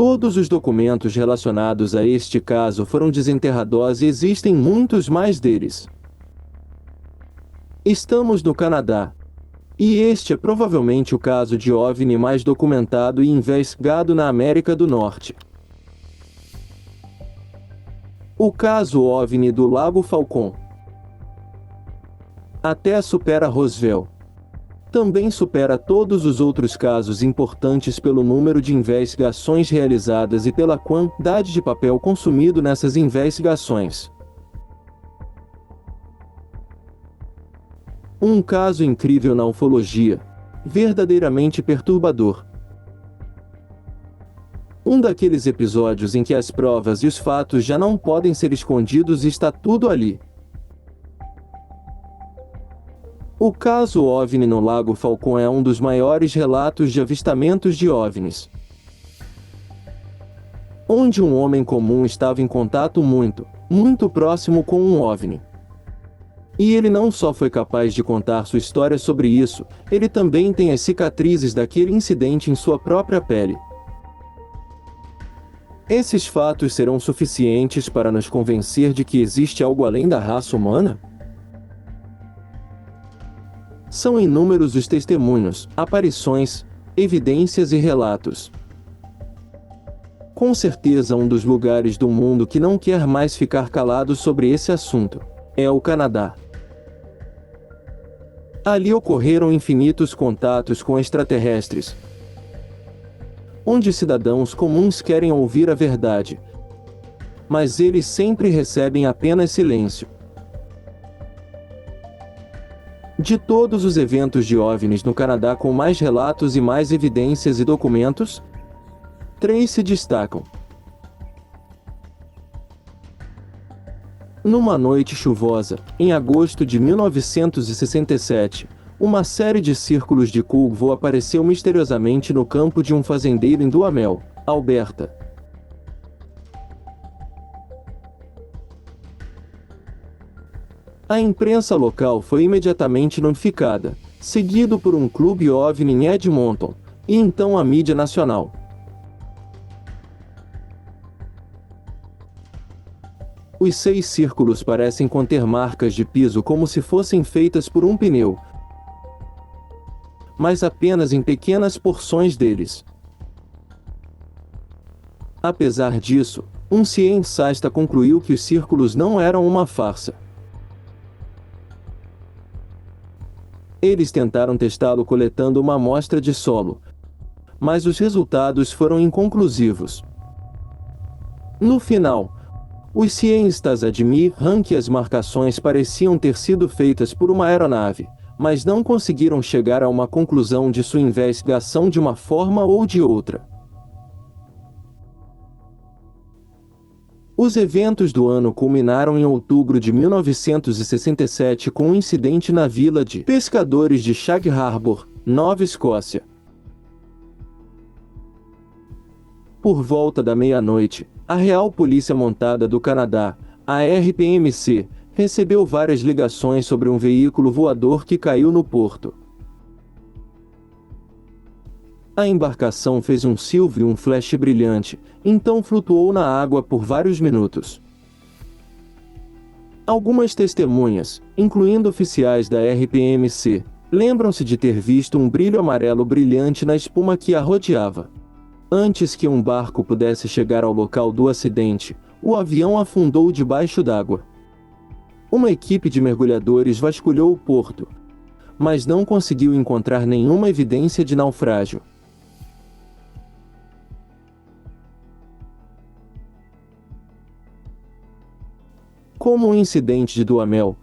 Todos os documentos relacionados a este caso foram desenterrados e existem muitos mais deles. Estamos no Canadá. E este é provavelmente o caso de OVNI mais documentado e investigado na América do Norte. O caso OVNI do Lago Falcon até supera Roswell. Também supera todos os outros casos importantes pelo número de investigações realizadas e pela quantidade de papel consumido nessas investigações. Um caso incrível na ufologia, verdadeiramente perturbador. Um daqueles episódios em que as provas e os fatos já não podem ser escondidos e está tudo ali. O caso OVNI no Lago Falcon é um dos maiores relatos de avistamentos de OVNIs, onde um homem comum estava em contato muito próximo com um OVNI. E ele não só foi capaz de contar sua história sobre isso, ele também tem as cicatrizes daquele incidente em sua própria pele. Esses fatos serão suficientes para nos convencer de que existe algo além da raça humana? São inúmeros os testemunhos, aparições, evidências e relatos. Com certeza um dos lugares do mundo que não quer mais ficar calado sobre esse assunto é o Canadá. Ali ocorreram infinitos contatos com extraterrestres, onde cidadãos comuns querem ouvir a verdade, mas eles sempre recebem apenas silêncio. De todos os eventos de OVNIs no Canadá com mais relatos e mais evidências e documentos, 3 se destacam. Numa noite chuvosa, em agosto de 1967, uma série de círculos de Culvo apareceu misteriosamente no campo de um fazendeiro em Duhamel, Alberta. A imprensa local foi imediatamente notificada, seguido por um clube OVNI em Edmonton, e então a mídia nacional. Os 6 círculos parecem conter marcas de piso como se fossem feitas por um pneu, mas apenas em pequenas porções deles. Apesar disso, um cientista concluiu que os círculos não eram uma farsa. Eles tentaram testá-lo coletando uma amostra de solo, mas os resultados foram inconclusivos. No final, os cientistas admitem que as marcações pareciam ter sido feitas por uma aeronave, mas não conseguiram chegar a uma conclusão de sua investigação de uma forma ou de outra. Os eventos do ano culminaram em outubro de 1967 com um incidente na vila de pescadores de Shag Harbor, Nova Escócia. Por volta da meia-noite, a Real Polícia Montada do Canadá, a RPMC, recebeu várias ligações sobre um veículo voador que caiu no porto. A embarcação fez um silvo e um flash brilhante, então flutuou na água por vários minutos. Algumas testemunhas, incluindo oficiais da RPMC, lembram-se de ter visto um brilho amarelo brilhante na espuma que a rodeava. Antes que um barco pudesse chegar ao local do acidente, o avião afundou debaixo d'água. Uma equipe de mergulhadores vasculhou o porto, mas não conseguiu encontrar nenhuma evidência de naufrágio. Como o incidente de Duhamel,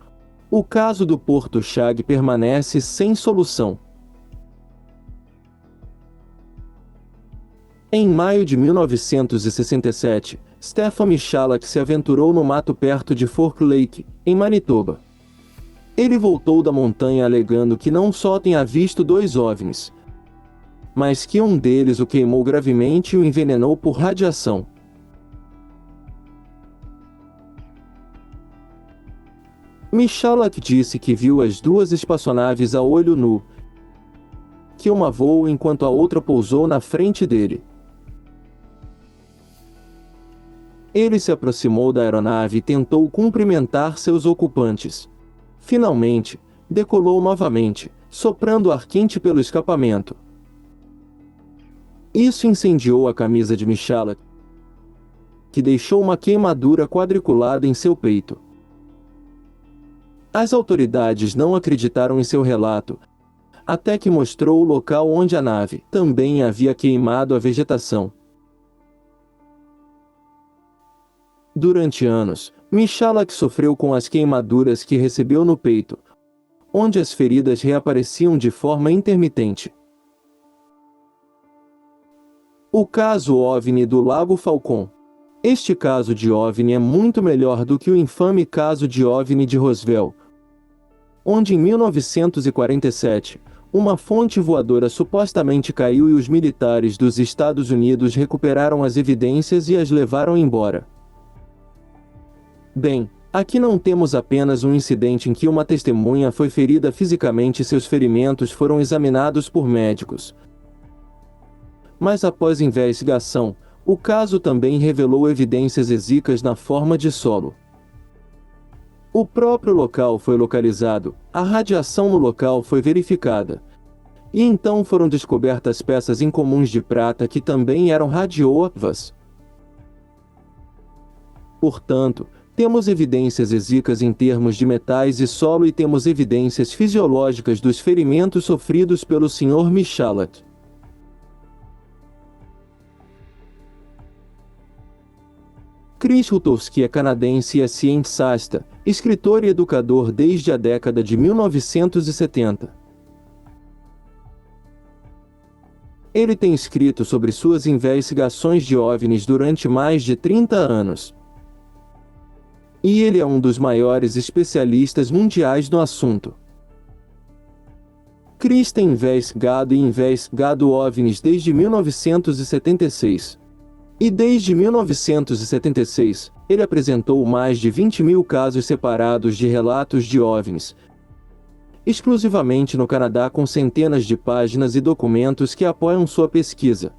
o caso do Porto Shag permanece sem solução. Em maio de 1967, Stephen Michalak se aventurou no mato perto de Fork Lake, em Manitoba. Ele voltou da montanha alegando que não só tinha visto 2 OVNIs, mas que um deles o queimou gravemente e o envenenou por radiação. Michalak disse que viu as 2 espaçonaves a olho nu, que uma voou enquanto a outra pousou na frente dele. Ele se aproximou da aeronave e tentou cumprimentar seus ocupantes. Finalmente, decolou novamente, soprando ar quente pelo escapamento. Isso incendiou a camisa de Michalak, que deixou uma queimadura quadriculada em seu peito. As autoridades não acreditaram em seu relato, até que mostrou o local onde a nave também havia queimado a vegetação. Durante anos, Michalak sofreu com as queimaduras que recebeu no peito, onde as feridas reapareciam de forma intermitente. O caso OVNI do Lago Falcon. Este caso de OVNI é muito melhor do que o infame caso de OVNI de Roswell, onde em 1947, uma fonte voadora supostamente caiu e os militares dos Estados Unidos recuperaram as evidências e as levaram embora. Bem, aqui não temos apenas um incidente em que uma testemunha foi ferida fisicamente e seus ferimentos foram examinados por médicos. Mas após investigação, o caso também revelou evidências exíguas na forma de solo. O próprio local foi localizado, a radiação no local foi verificada. E então foram descobertas peças incomuns de prata que também eram radioativas. Portanto, temos evidências exíguas em termos de metais e solo e temos evidências fisiológicas dos ferimentos sofridos pelo Sr. Michalak. Chris Rutowski é canadense e é cientista, escritor e educador desde a década de 1970. Ele tem escrito sobre suas investigações de OVNIs durante mais de 30 anos. E ele é um dos maiores especialistas mundiais no assunto. Chris tem investigado OVNIs desde 1976. E desde 1976, ele apresentou mais de 20.000 casos separados de relatos de OVNIs, exclusivamente no Canadá, com centenas de páginas e documentos que apoiam sua pesquisa.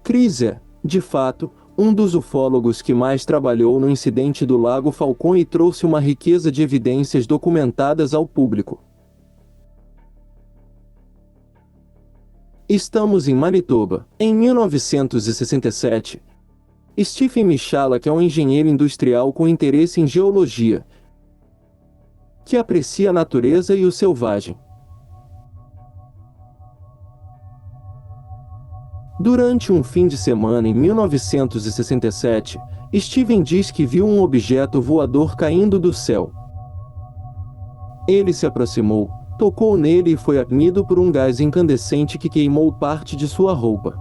Chris é, de fato, um dos ufólogos que mais trabalhou no incidente do Lago Falcon e trouxe uma riqueza de evidências documentadas ao público. Estamos em Manitoba, em 1967. Stephen Michalak é um engenheiro industrial com interesse em geologia, que aprecia a natureza e o selvagem. Durante um fim de semana em 1967, Steven diz que viu um objeto voador caindo do céu. Ele se aproximou, tocou nele e foi atingido por um gás incandescente que queimou parte de sua roupa.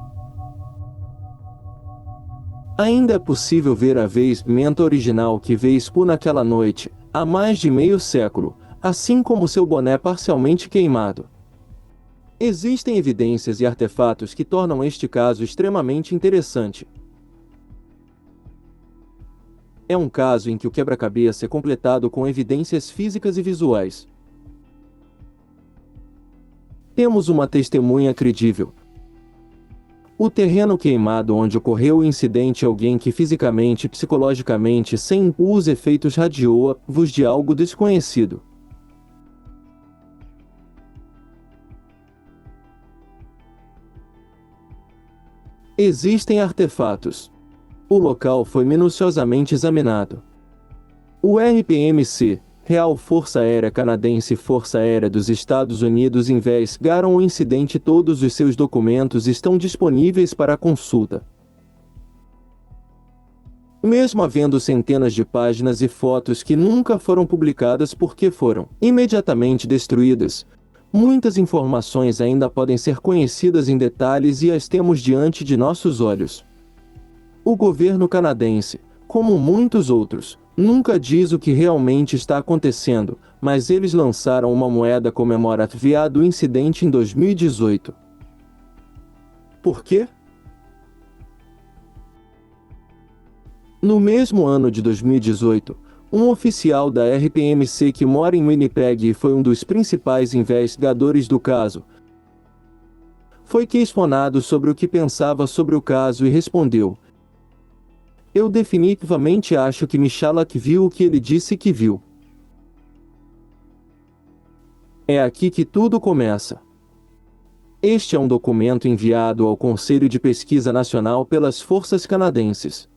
Ainda é possível ver a vestimenta original que vestiu naquela noite, há mais de meio século, assim como seu boné parcialmente queimado. Existem evidências e artefatos que tornam este caso extremamente interessante. É um caso em que o quebra-cabeça é completado com evidências físicas e visuais. Temos uma testemunha credível. O terreno queimado onde ocorreu o incidente é alguém que fisicamente e psicologicamente sem os efeitos radioativos de algo desconhecido. Existem artefatos. O local foi minuciosamente examinado. O RPMC, Real Força Aérea Canadense e Força Aérea dos Estados Unidos investigaram o incidente e todos os seus documentos estão disponíveis para consulta. Mesmo havendo centenas de páginas e fotos que nunca foram publicadas porque foram imediatamente destruídas, muitas informações ainda podem ser conhecidas em detalhes e as temos diante de nossos olhos. O governo canadense, como muitos outros, nunca diz o que realmente está acontecendo, mas eles lançaram uma moeda comemorativa do incidente em 2018. Por quê? No mesmo ano de 2018, um oficial da RPMC que mora em Winnipeg e foi um dos principais investigadores do caso, foi questionado sobre o que pensava sobre o caso e respondeu: Eu definitivamente acho que Michalak viu o que ele disse que viu. É aqui que tudo começa. Este é um documento enviado ao Conselho de Pesquisa Nacional pelas Forças Canadenses.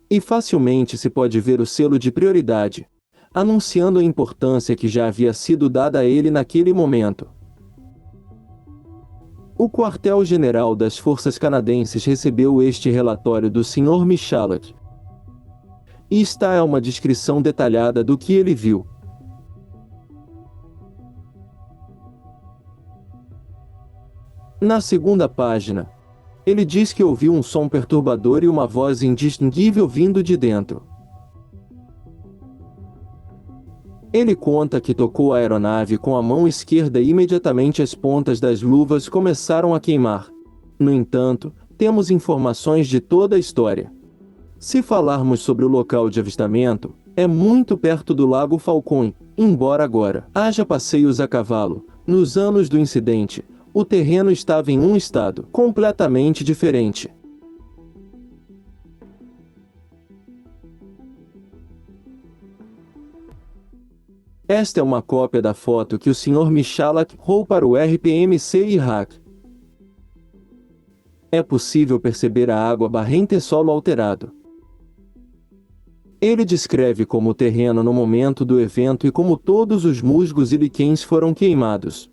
E facilmente se pode ver o selo de prioridade, anunciando a importância que já havia sido dada a ele naquele momento. O quartel-general das Forças Canadenses recebeu este relatório do Sr. Michalak. E está é uma descrição detalhada do que ele viu. Na segunda página, ele diz que ouviu um som perturbador e uma voz indistinguível vindo de dentro. Ele conta que tocou a aeronave com a mão esquerda e imediatamente as pontas das luvas começaram a queimar. No entanto, temos informações de toda a história. Se falarmos sobre o local de avistamento, é muito perto do Lago Falcon, embora agora haja passeios a cavalo. Nos anos do incidente, o terreno estava em um estado completamente diferente. Esta é uma cópia da foto que o Sr. Michalak tirou para o RPMC Iraque. É possível perceber a água barrenta e solo alterado. Ele descreve como o terreno no momento do evento e como todos os musgos e líquens foram queimados.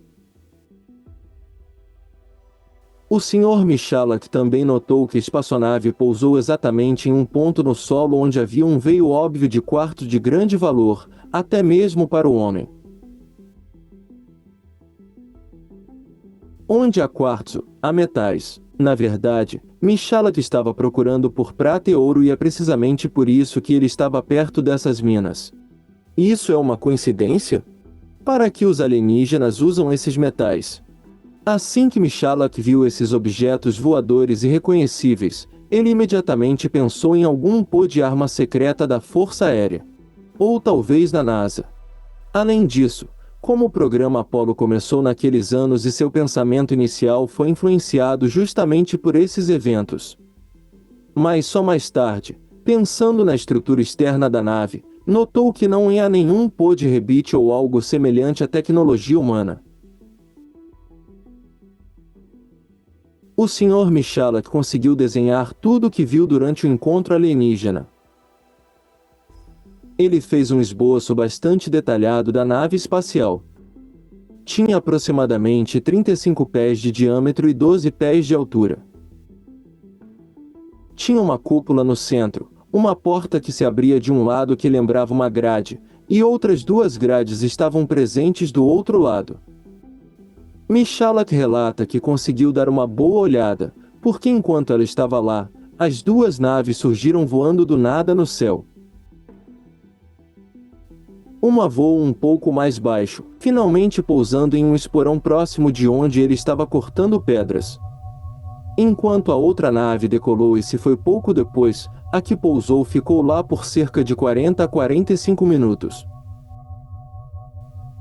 O Sr. Michalak também notou que a espaçonave pousou exatamente em um ponto no solo onde havia um veio óbvio de quartzo de grande valor, até mesmo para o homem. Onde há quartzo, há metais. Na verdade, Michalak estava procurando por prata e ouro e é precisamente por isso que ele estava perto dessas minas. Isso é uma coincidência? Para que os alienígenas usam esses metais? Assim que Michalak viu esses objetos voadores irreconhecíveis, ele imediatamente pensou em algum pô de arma secreta da Força Aérea. Ou talvez da NASA. Além disso, como o programa Apollo começou naqueles anos e seu pensamento inicial foi influenciado justamente por esses eventos. Mas só mais tarde, pensando na estrutura externa da nave, notou que não há nenhum pô de rebite ou algo semelhante à tecnologia humana. O Sr. Michalak conseguiu desenhar tudo o que viu durante o encontro alienígena. Ele fez um esboço bastante detalhado da nave espacial. Tinha aproximadamente 35 pés de diâmetro e 12 pés de altura. Tinha uma cúpula no centro, uma porta que se abria de um lado que lembrava uma grade, e outras duas grades estavam presentes do outro lado. Michalak relata que conseguiu dar uma boa olhada, porque enquanto ela estava lá, as duas naves surgiram voando do nada no céu. Uma voou um pouco mais baixo, finalmente pousando em um esporão próximo de onde ele estava cortando pedras. Enquanto a outra nave decolou e se foi pouco depois, a que pousou ficou lá por cerca de 40 a 45 minutos.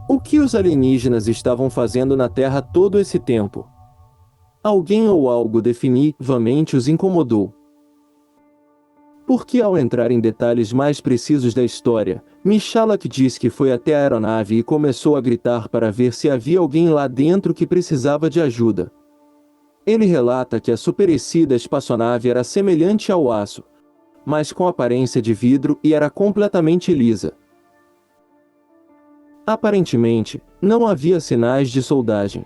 O que os alienígenas estavam fazendo na Terra todo esse tempo? Alguém ou algo definitivamente os incomodou. Porque ao entrar em detalhes mais precisos da história, Michalak diz que foi até a aeronave e começou a gritar para ver se havia alguém lá dentro que precisava de ajuda. Ele relata que a superescida espaçonave era semelhante ao aço, mas com aparência de vidro e era completamente lisa. Aparentemente, não havia sinais de soldagem.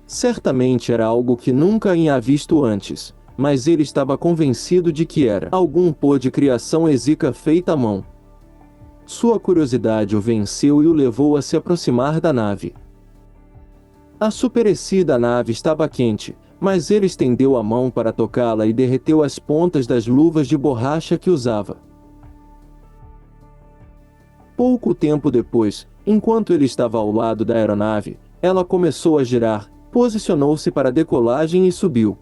Certamente era algo que nunca havia visto antes, mas ele estava convencido de que era algum pô de criação exíca feita à mão. Sua curiosidade o venceu e o levou a se aproximar da nave. A superescida nave estava quente, mas ele estendeu a mão para tocá-la e derreteu as pontas das luvas de borracha que usava. Pouco tempo depois, enquanto ele estava ao lado da aeronave, ela começou a girar, posicionou-se para a decolagem e subiu.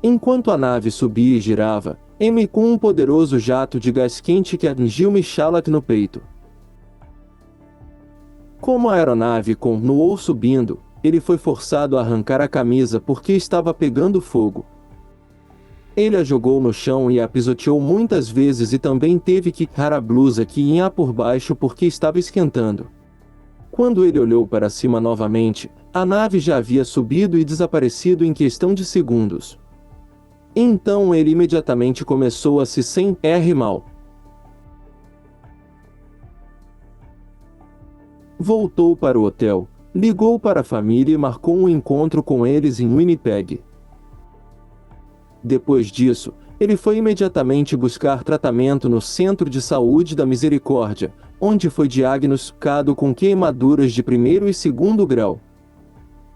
Enquanto a nave subia e girava, emitiu um poderoso jato de gás quente que atingiu Michalak no peito. Como a aeronave continuou subindo, ele foi forçado a arrancar a camisa porque estava pegando fogo. Ele a jogou no chão e a pisoteou muitas vezes e também teve que tirar a blusa que ia por baixo porque estava esquentando. Quando ele olhou para cima novamente, a nave já havia subido e desaparecido em questão de segundos. Então ele imediatamente começou a se sentir mal. Voltou para o hotel, ligou para a família e marcou um encontro com eles em Winnipeg. Depois disso, ele foi imediatamente buscar tratamento no Centro de Saúde da Misericórdia, onde foi diagnosticado com queimaduras de primeiro e segundo grau.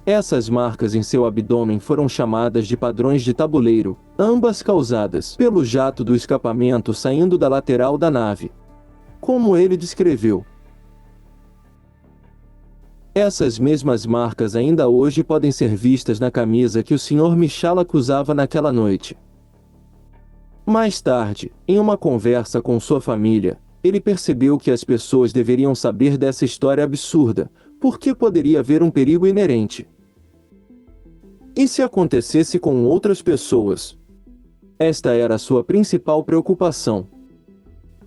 Essas marcas em seu abdômen foram chamadas de padrões de tabuleiro, ambas causadas pelo jato do escapamento saindo da lateral da nave. Como ele descreveu, essas mesmas marcas ainda hoje podem ser vistas na camisa que o Sr. Michalak usava naquela noite. Mais tarde, em uma conversa com sua família, ele percebeu que as pessoas deveriam saber dessa história absurda, porque poderia haver um perigo inerente. E se acontecesse com outras pessoas? Esta era a sua principal preocupação.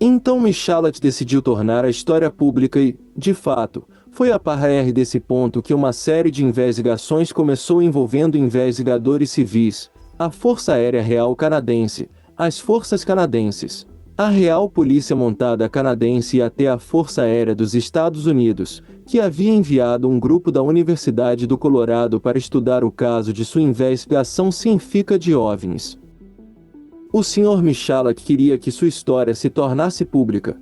Então Michalak decidiu tornar a história pública e, de fato, foi a partir desse ponto que uma série de investigações começou envolvendo investigadores civis, a Força Aérea Real Canadense, as Forças Canadenses, a Real Polícia Montada Canadense e até a Força Aérea dos Estados Unidos, que havia enviado um grupo da Universidade do Colorado para estudar o caso de sua investigação científica de OVNIs. O Sr. Michalak queria que sua história se tornasse pública.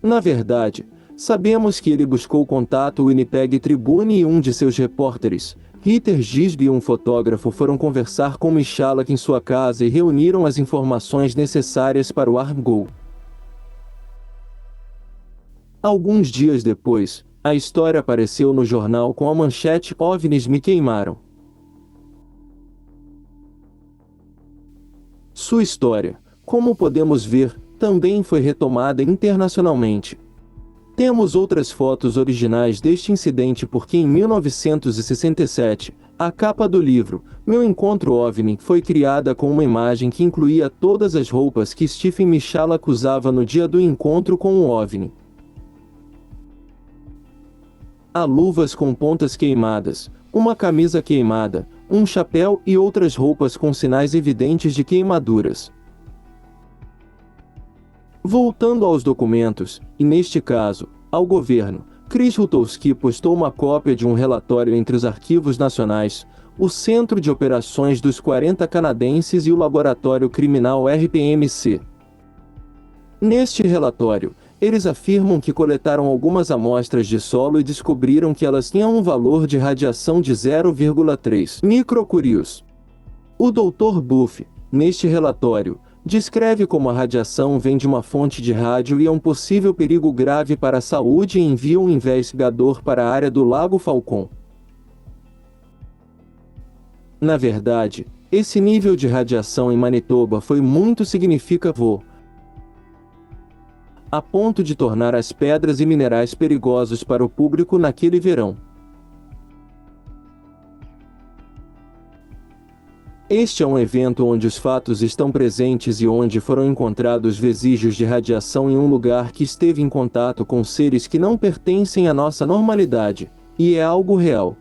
Na verdade, sabemos que ele buscou contato. O Winnipeg Tribune e um de seus repórteres, Peter Gisby e um fotógrafo foram conversar com Michalak em sua casa e reuniram as informações necessárias para o artigo. Alguns dias depois, a história apareceu no jornal com a manchete "OVNIs me queimaram". Sua história, como podemos ver, também foi retomada internacionalmente. Temos outras fotos originais deste incidente porque em 1967, a capa do livro, Meu Encontro OVNI, foi criada com uma imagem que incluía todas as roupas que Stephen Michalak usava no dia do encontro com o OVNI. Há luvas com pontas queimadas, uma camisa queimada, um chapéu e outras roupas com sinais evidentes de queimaduras. Voltando aos documentos, e neste caso, ao governo, Chris Rutowski postou uma cópia de um relatório entre os arquivos nacionais, o Centro de Operações dos 40 Canadenses e o Laboratório Criminal RPMC. Neste relatório, eles afirmam que coletaram algumas amostras de solo e descobriram que elas tinham um valor de radiação de 0,3 microcuries. O Dr. Buff, neste relatório, descreve como a radiação vem de uma fonte de rádio e é um possível perigo grave para a saúde e envia um investigador para a área do Lago Falcon. Na verdade, esse nível de radiação em Manitoba foi muito significativo, a ponto de tornar as pedras e minerais perigosos para o público naquele verão. Este é um evento onde os fatos estão presentes e onde foram encontrados vestígios de radiação em um lugar que esteve em contato com seres que não pertencem à nossa normalidade, e é algo real.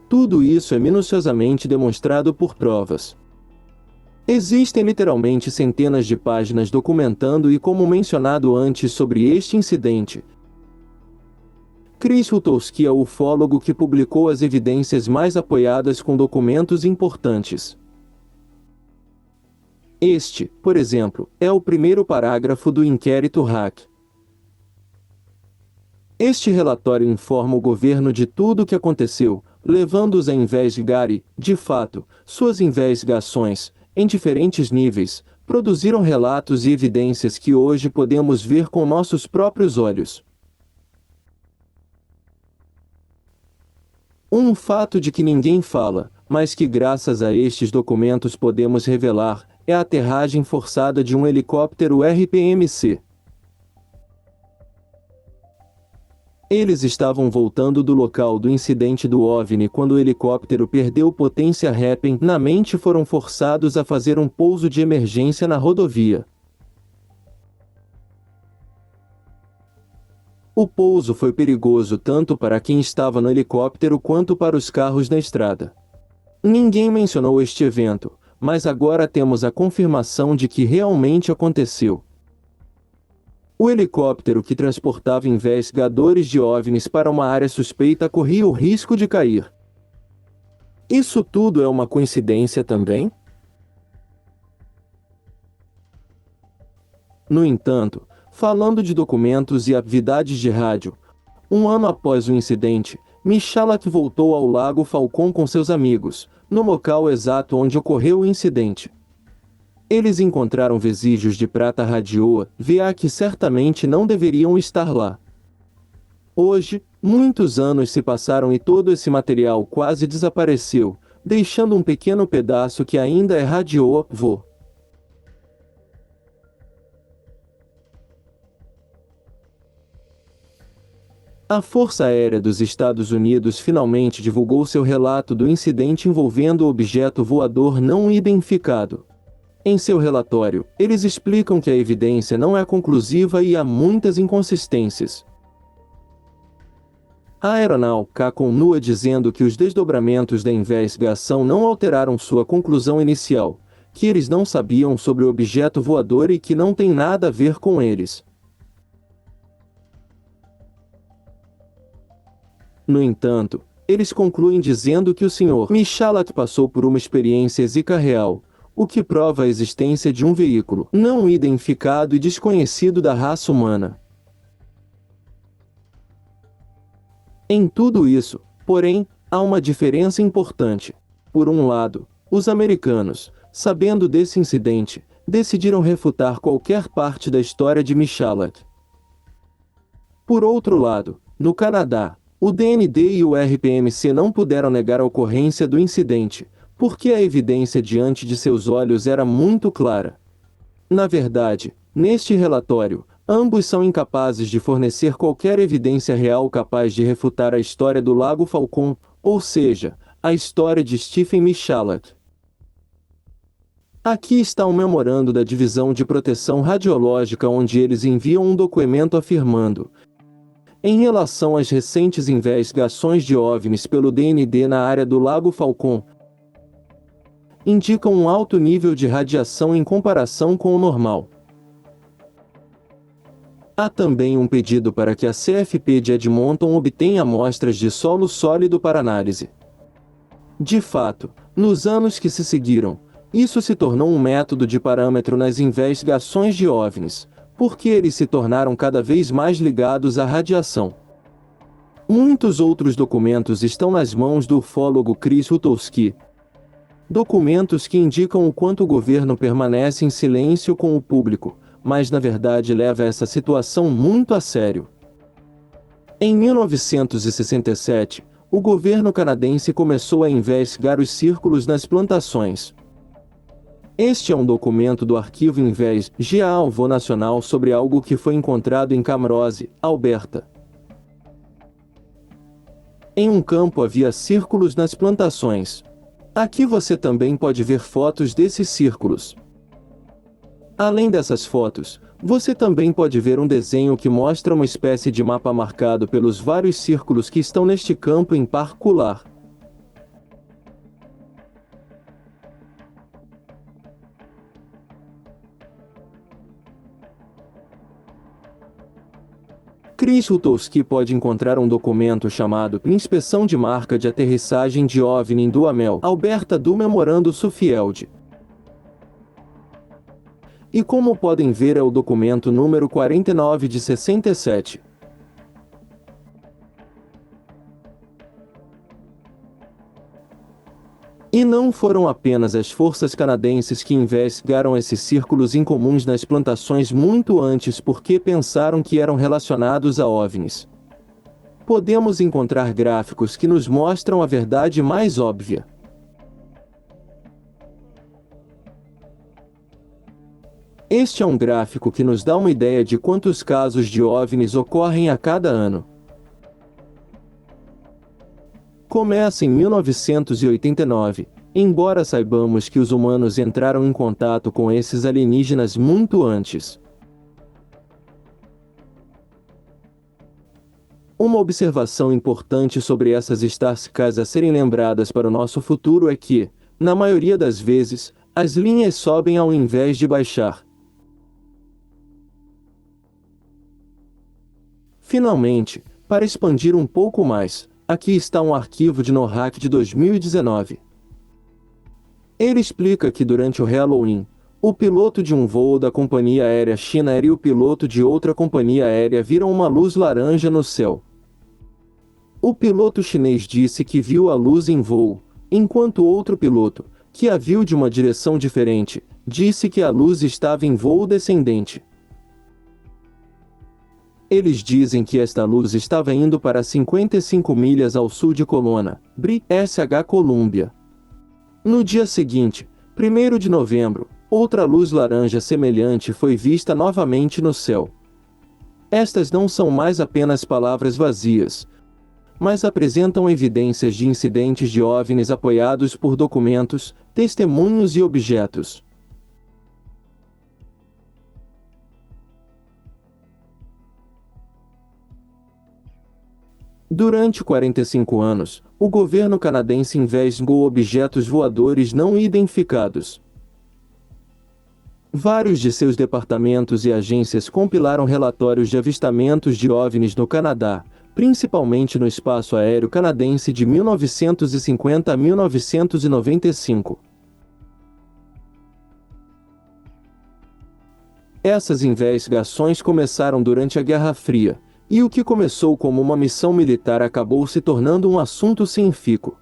Tudo isso é minuciosamente demonstrado por provas. Existem literalmente centenas de páginas documentando e como mencionado antes sobre este incidente. Chris Rutowski é o ufólogo que publicou as evidências mais apoiadas com documentos importantes. Este, por exemplo, é o primeiro parágrafo do inquérito Hack. Este relatório informa o governo de tudo o que aconteceu, levando-os a investigar e, de fato, suas investigações, em diferentes níveis, produziram relatos e evidências que hoje podemos ver com nossos próprios olhos. Um fato de que ninguém fala, mas que graças a estes documentos podemos revelar, é a aterragem forçada de um helicóptero RPMC. Eles estavam voltando do local do incidente do OVNI quando o helicóptero perdeu potência repentinamente e foram forçados a fazer um pouso de emergência na rodovia. O pouso foi perigoso tanto para quem estava no helicóptero quanto para os carros na estrada. Ninguém mencionou este evento, mas agora temos a confirmação de que realmente aconteceu. O helicóptero que transportava investigadores de OVNIs para uma área suspeita corria o risco de cair. Isso tudo é uma coincidência também? No entanto, falando de documentos e atividades de rádio, um ano após o incidente, Michalak voltou ao Lago Falcon com seus amigos, no local exato onde ocorreu o incidente. Eles encontraram vestígios de prata radioativa que certamente não deveriam estar lá. Hoje, muitos anos se passaram e todo esse material quase desapareceu, deixando um pequeno pedaço que ainda é radioativo. A Força Aérea dos Estados Unidos finalmente divulgou seu relato do incidente envolvendo o objeto voador não identificado. Em seu relatório, eles explicam que a evidência não é conclusiva e há muitas inconsistências. A aeronáutica continua dizendo que os desdobramentos da investigação não alteraram sua conclusão inicial, que eles não sabiam sobre o objeto voador e que não tem nada a ver com eles. No entanto, eles concluem dizendo que o Sr. Michalak passou por uma experiência Zika real, o que prova a existência de um veículo não identificado e desconhecido da raça humana. Em tudo isso, porém, há uma diferença importante. Por um lado, os americanos, sabendo desse incidente, decidiram refutar qualquer parte da história de Michalak. Por outro lado, no Canadá, o DND e o RPMC não puderam negar a ocorrência do incidente, porque a evidência diante de seus olhos era muito clara. Na verdade, neste relatório, ambos são incapazes de fornecer qualquer evidência real capaz de refutar a história do Lago Falcon, ou seja, a história de Stephen Michalak. Aqui está um memorando da Divisão de Proteção Radiológica onde eles enviam um documento afirmando: em relação às recentes investigações de OVNIs pelo DND na área do Lago Falcon, indicam um alto nível de radiação em comparação com o normal. Há também um pedido para que a CFP de Edmonton obtenha amostras de solo sólido para análise. De fato, nos anos que se seguiram, isso se tornou um método de parâmetro nas investigações de OVNIs, porque eles se tornaram cada vez mais ligados à radiação. Muitos outros documentos estão nas mãos do ufólogo Chris Rutowski. Documentos que indicam o quanto o governo permanece em silêncio com o público, mas na verdade leva essa situação muito a sério. Em 1967, o governo canadense começou a investigar os círculos nas plantações. Este é um documento do Arquivo Investigativo Nacional sobre algo que foi encontrado em Camrose, Alberta. Em um campo havia círculos nas plantações. Aqui você também pode ver fotos desses círculos. Além dessas fotos, você também pode ver um desenho que mostra uma espécie de mapa marcado pelos vários círculos que estão neste campo em particular. Chris Rutowski pode encontrar um documento chamado Inspeção de Marca de Aterrissagem de OVNI em Duhamel, Alberta do Memorando Suffield. E como podem ver é o documento número 49 de 67. E não foram apenas as forças canadenses que investigaram esses círculos incomuns nas plantações muito antes porque pensaram que eram relacionados a OVNIs. Podemos encontrar gráficos que nos mostram a verdade mais óbvia. Este é um gráfico que nos dá uma ideia de quantos casos de OVNIs ocorrem a cada ano. começa em 1989, embora saibamos que os humanos entraram em contato com esses alienígenas muito antes. Uma observação importante sobre essas Starscars a serem lembradas para o nosso futuro é que, na maioria das vezes, as linhas sobem ao invés de baixar. Finalmente, para expandir um pouco mais, aqui está um arquivo de NORAD de 2019. Ele explica que durante o Halloween, o piloto de um voo da companhia aérea China Air e o piloto de outra companhia aérea viram uma luz laranja no céu. O piloto chinês disse que viu a luz em voo, enquanto outro piloto, que a viu de uma direção diferente, disse que a luz estava em voo descendente. Eles dizem que esta luz estava indo para 55 milhas ao sul de Colonna, BRI-SH Columbia. No dia seguinte, 1º de novembro, outra luz laranja semelhante foi vista novamente no céu. Estas não são mais apenas palavras vazias, mas apresentam evidências de incidentes de OVNIs apoiados por documentos, testemunhos e objetos. Durante 45 anos, o governo canadense investigou objetos voadores não identificados. Vários de seus departamentos e agências compilaram relatórios de avistamentos de OVNIs no Canadá, principalmente no espaço aéreo canadense de 1950 a 1995. Essas investigações começaram durante a Guerra Fria, e o que começou como uma missão militar acabou se tornando um assunto científico.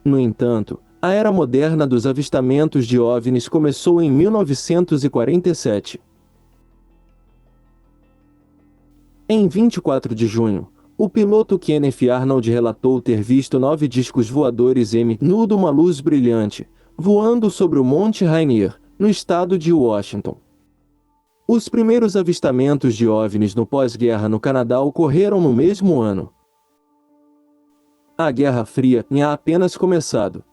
No entanto, a era moderna dos avistamentos de OVNIs começou em 1947. Em 24 de junho, o piloto Kenneth Arnold relatou ter visto 9 discos voadores M-nudo uma luz brilhante, voando sobre o Monte Rainier, no estado de Washington. Os primeiros avistamentos de OVNIs no pós-guerra no Canadá ocorreram no mesmo ano. A Guerra Fria tinha apenas começado.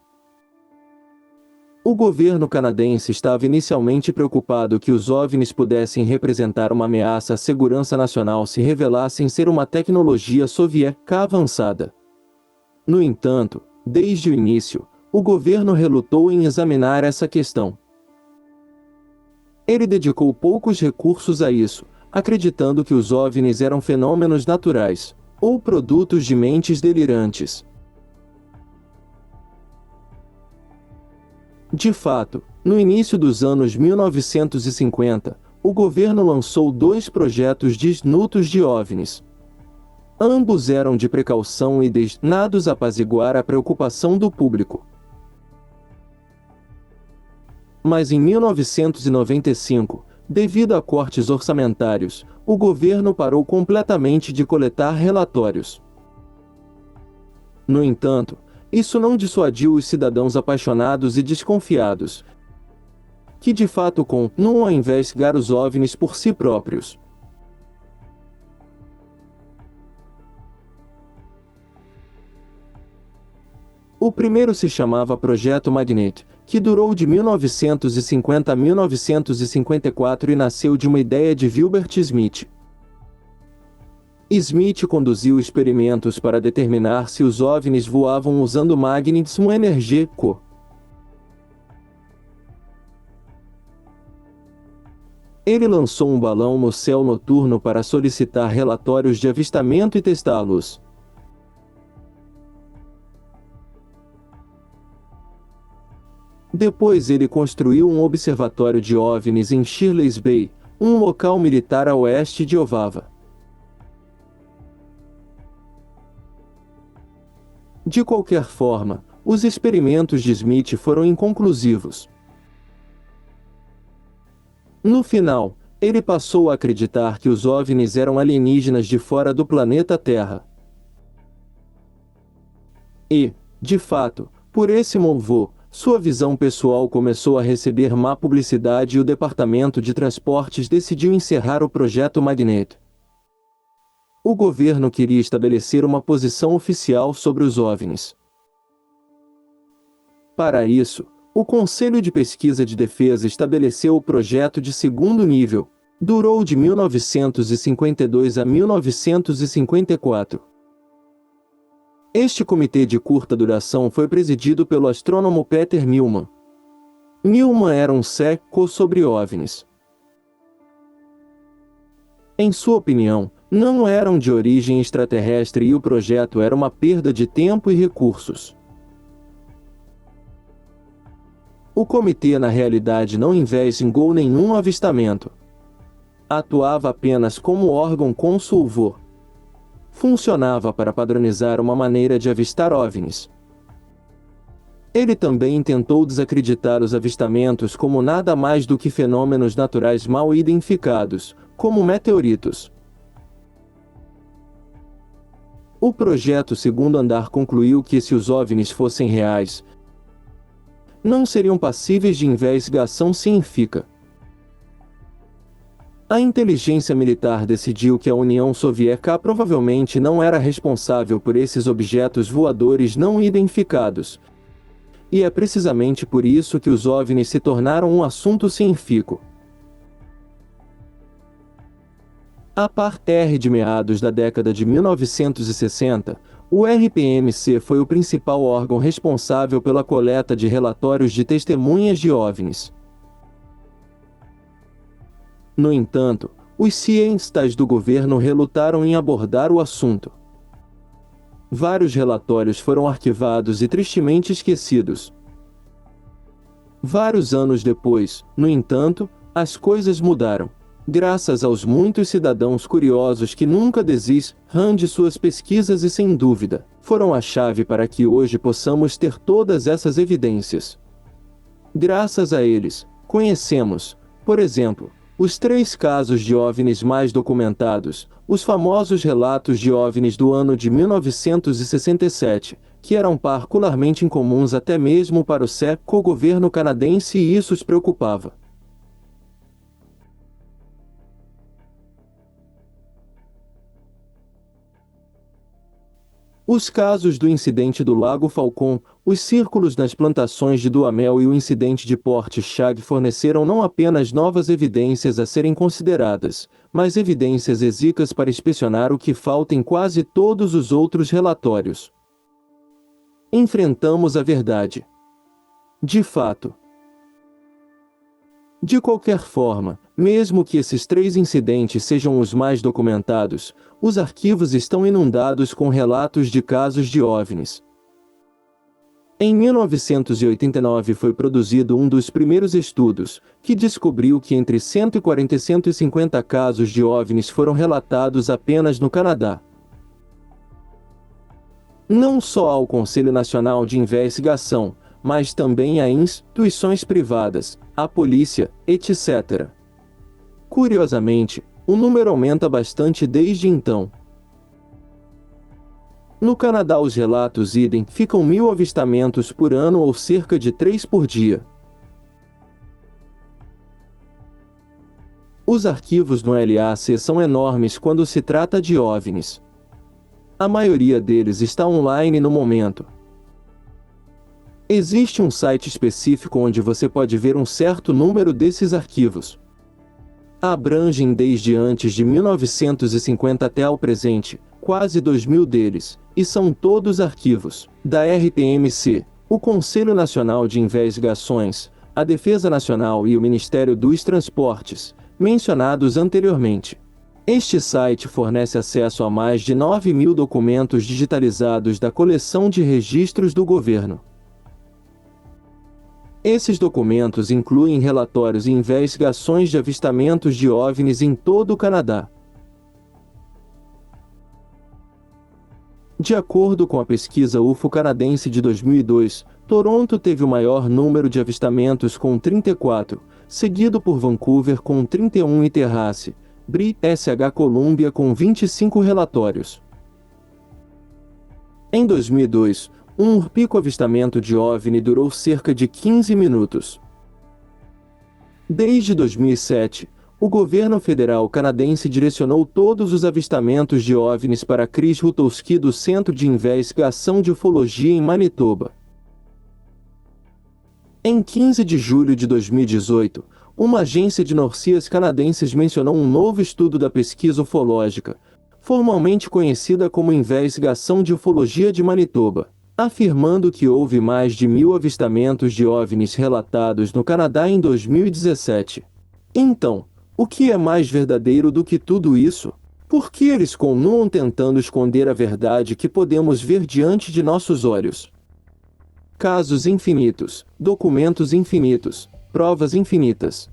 O governo canadense estava inicialmente preocupado que os OVNIs pudessem representar uma ameaça à segurança nacional se revelassem ser uma tecnologia soviética avançada. No entanto, desde o início, o governo relutou em examinar essa questão. Ele dedicou poucos recursos a isso, acreditando que os OVNIs eram fenômenos naturais, ou produtos de mentes delirantes. De fato, no início dos anos 1950, o governo lançou 2 projetos destinados de OVNIs. Ambos eram de precaução e destinados a apaziguar a preocupação do público. Mas em 1995, devido a cortes orçamentários, o governo parou completamente de coletar relatórios. No entanto, isso não dissuadiu os cidadãos apaixonados e desconfiados, que de fato continuam a investigar os OVNIs por si próprios. O primeiro se chamava Projeto Magnet, que durou de 1950 a 1954 e nasceu de uma ideia de Wilbert Smith. Smith conduziu experimentos para determinar se os OVNIs voavam usando magnetismo energético. Ele lançou um balão no céu noturno para solicitar relatórios de avistamento e testá-los. Depois ele construiu um observatório de OVNIs em Shirley's Bay, um local militar a oeste de Ovava. De qualquer forma, os experimentos de Smith foram inconclusivos. No final, ele passou a acreditar que os OVNIs eram alienígenas de fora do planeta Terra. E, de fato, por esse motivo, sua visão pessoal começou a receber má publicidade e o Departamento de Transportes decidiu encerrar o Projeto Magnet. O governo queria estabelecer uma posição oficial sobre os OVNIs. Para isso, o Conselho de Pesquisa de Defesa estabeleceu o projeto de segundo nível. Durou de 1952 a 1954. Este comitê de curta duração foi presidido pelo astrônomo Peter Millman. Millman era um cético sobre OVNIs. Em sua opinião, não eram de origem extraterrestre e o projeto era uma perda de tempo e recursos. O comitê na realidade não investigou nenhum avistamento. Atuava apenas como órgão consultor. Funcionava para padronizar uma maneira de avistar OVNIs. Ele também tentou desacreditar os avistamentos como nada mais do que fenômenos naturais mal identificados, como meteoritos. O projeto Segundo Andar concluiu que se os OVNIs fossem reais, não seriam passíveis de investigação científica. A inteligência militar decidiu que a União Soviética provavelmente não era responsável por esses objetos voadores não identificados. E é precisamente por isso que os OVNIs se tornaram um assunto científico. A partir de meados da década de 1960, o RPMC foi o principal órgão responsável pela coleta de relatórios de testemunhas de OVNIs. No entanto, os cientistas do governo relutaram em abordar o assunto. Vários relatórios foram arquivados e tristemente esquecidos. Vários anos depois, no entanto, as coisas mudaram. Graças aos muitos cidadãos curiosos que nunca desistem de suas pesquisas e sem dúvida, foram a chave para que hoje possamos ter todas essas evidências. Graças a eles, conhecemos, por exemplo, os 3 casos de OVNIs mais documentados, os famosos relatos de OVNIs do ano de 1967, que eram particularmente incomuns até mesmo para o governo canadense e isso os preocupava. Os casos do incidente do Lago Falcon, os círculos nas plantações de Duhamel e o incidente de Port Chag forneceram não apenas novas evidências a serem consideradas, mas evidências exíguas para inspecionar o que falta em quase todos os outros relatórios. Enfrentamos a verdade. De fato. De qualquer forma, mesmo que esses 3 incidentes sejam os mais documentados, os arquivos estão inundados com relatos de casos de OVNIs. Em 1989 foi produzido um dos primeiros estudos, que descobriu que entre 140 e 150 casos de OVNIs foram relatados apenas no Canadá. Não só ao Conselho Nacional de Investigação, mas também a instituições privadas, a polícia, etc. Curiosamente, o número aumenta bastante desde então. No Canadá os relatos identificam 1.000 avistamentos por ano ou cerca de 3 por dia. Os arquivos no LAC são enormes quando se trata de OVNIs. A maioria deles está online no momento. Existe um site específico onde você pode ver um certo número desses arquivos. Abrangem desde antes de 1950 até ao presente, quase 2.000 deles, e são todos arquivos da RPMC, o Conselho Nacional de Investigações, a Defesa Nacional e o Ministério dos Transportes, mencionados anteriormente. Este site fornece acesso a mais de 9.000 documentos digitalizados da coleção de registros do governo. Esses documentos incluem relatórios e investigações de avistamentos de OVNIs em todo o Canadá. De acordo com a pesquisa UFO canadense de 2002, Toronto teve o maior número de avistamentos com 34, seguido por Vancouver com 31 e Terrace, British Columbia com 25 relatórios. Em 2002, um pico avistamento de OVNI durou cerca de 15 minutos. Desde 2007, o governo federal canadense direcionou todos os avistamentos de OVNIs para Chris Rutowski do Centro de Investigação de Ufologia em Manitoba. Em 15 de julho de 2018, uma agência de notícias canadenses mencionou um novo estudo da pesquisa ufológica, formalmente conhecida como Investigação de Ufologia de Manitoba, afirmando que houve mais de 1.000 avistamentos de OVNIs relatados no Canadá em 2017. Então, o que é mais verdadeiro do que tudo isso? Por que eles continuam tentando esconder a verdade que podemos ver diante de nossos olhos? Casos infinitos, documentos infinitos, provas infinitas.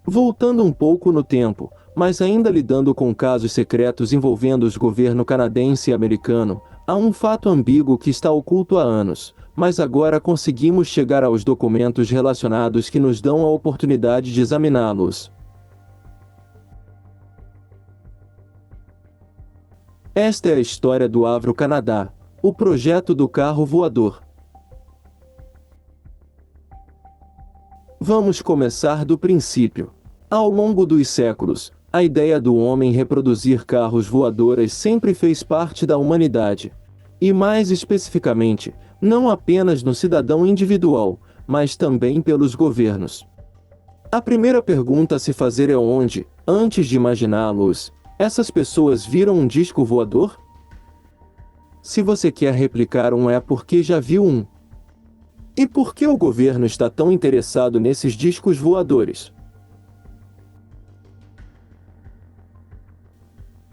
Voltando um pouco no tempo, mas ainda lidando com casos secretos envolvendo os governo canadense e americano, há um fato ambíguo que está oculto há anos, mas agora conseguimos chegar aos documentos relacionados que nos dão a oportunidade de examiná-los. Esta é a história do Avro Canadá, o projeto do carro voador. Vamos começar do princípio. Ao longo dos séculos, a ideia do homem reproduzir carros voadores sempre fez parte da humanidade. E mais especificamente, não apenas no cidadão individual, mas também pelos governos. A primeira pergunta a se fazer é onde, antes de imaginá-los, essas pessoas viram um disco voador? Se você quer replicar um é porque já viu um. E por que o governo está tão interessado nesses discos voadores?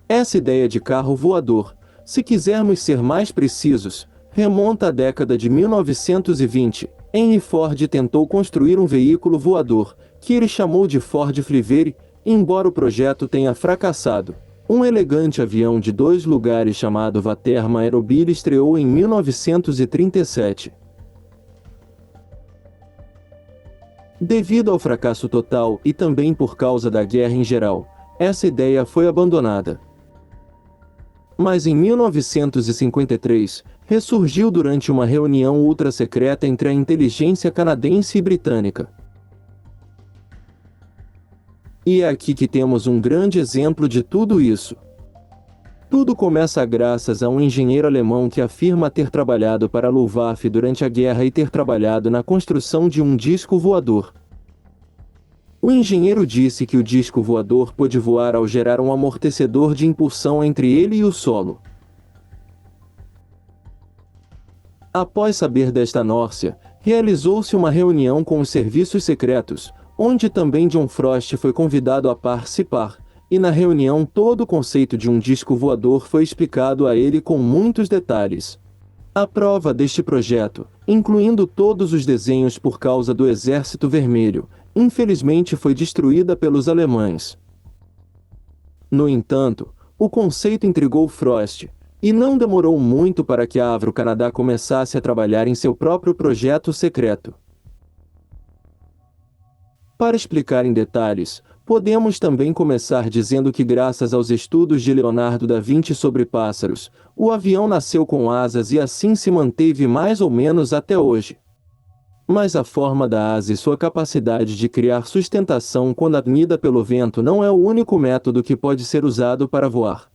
Essa ideia de carro voador, se quisermos ser mais precisos, remonta à década de 1920. Henry Ford tentou construir um veículo voador, que ele chamou de Ford Flivere, embora o projeto tenha fracassado. Um elegante avião de 2 lugares chamado Vaterma Aerobile estreou em 1937. Devido ao fracasso total e também por causa da guerra em geral, essa ideia foi abandonada. Mas em 1953, ressurgiu durante uma reunião ultra-secreta entre a inteligência canadense e britânica. E é aqui que temos um grande exemplo de tudo isso. Tudo começa graças a um engenheiro alemão que afirma ter trabalhado para a Luftwaffe durante a guerra e ter trabalhado na construção de um disco voador. O engenheiro disse que o disco voador pôde voar ao gerar um amortecedor de impulsão entre ele e o solo. Após saber desta notícia, realizou-se uma reunião com os serviços secretos, onde também John Frost foi convidado a participar, e na reunião todo o conceito de um disco voador foi explicado a ele com muitos detalhes. A prova deste projeto, incluindo todos os desenhos por causa do Exército Vermelho, infelizmente foi destruída pelos alemães. No entanto, o conceito intrigou Frost, e não demorou muito para que a Avro Canadá começasse a trabalhar em seu próprio projeto secreto. Para explicar em detalhes, podemos também começar dizendo que graças aos estudos de Leonardo da Vinci sobre pássaros, o avião nasceu com asas e assim se manteve mais ou menos até hoje. Mas a forma da asa e sua capacidade de criar sustentação quando atraída pelo vento não é o único método que pode ser usado para voar.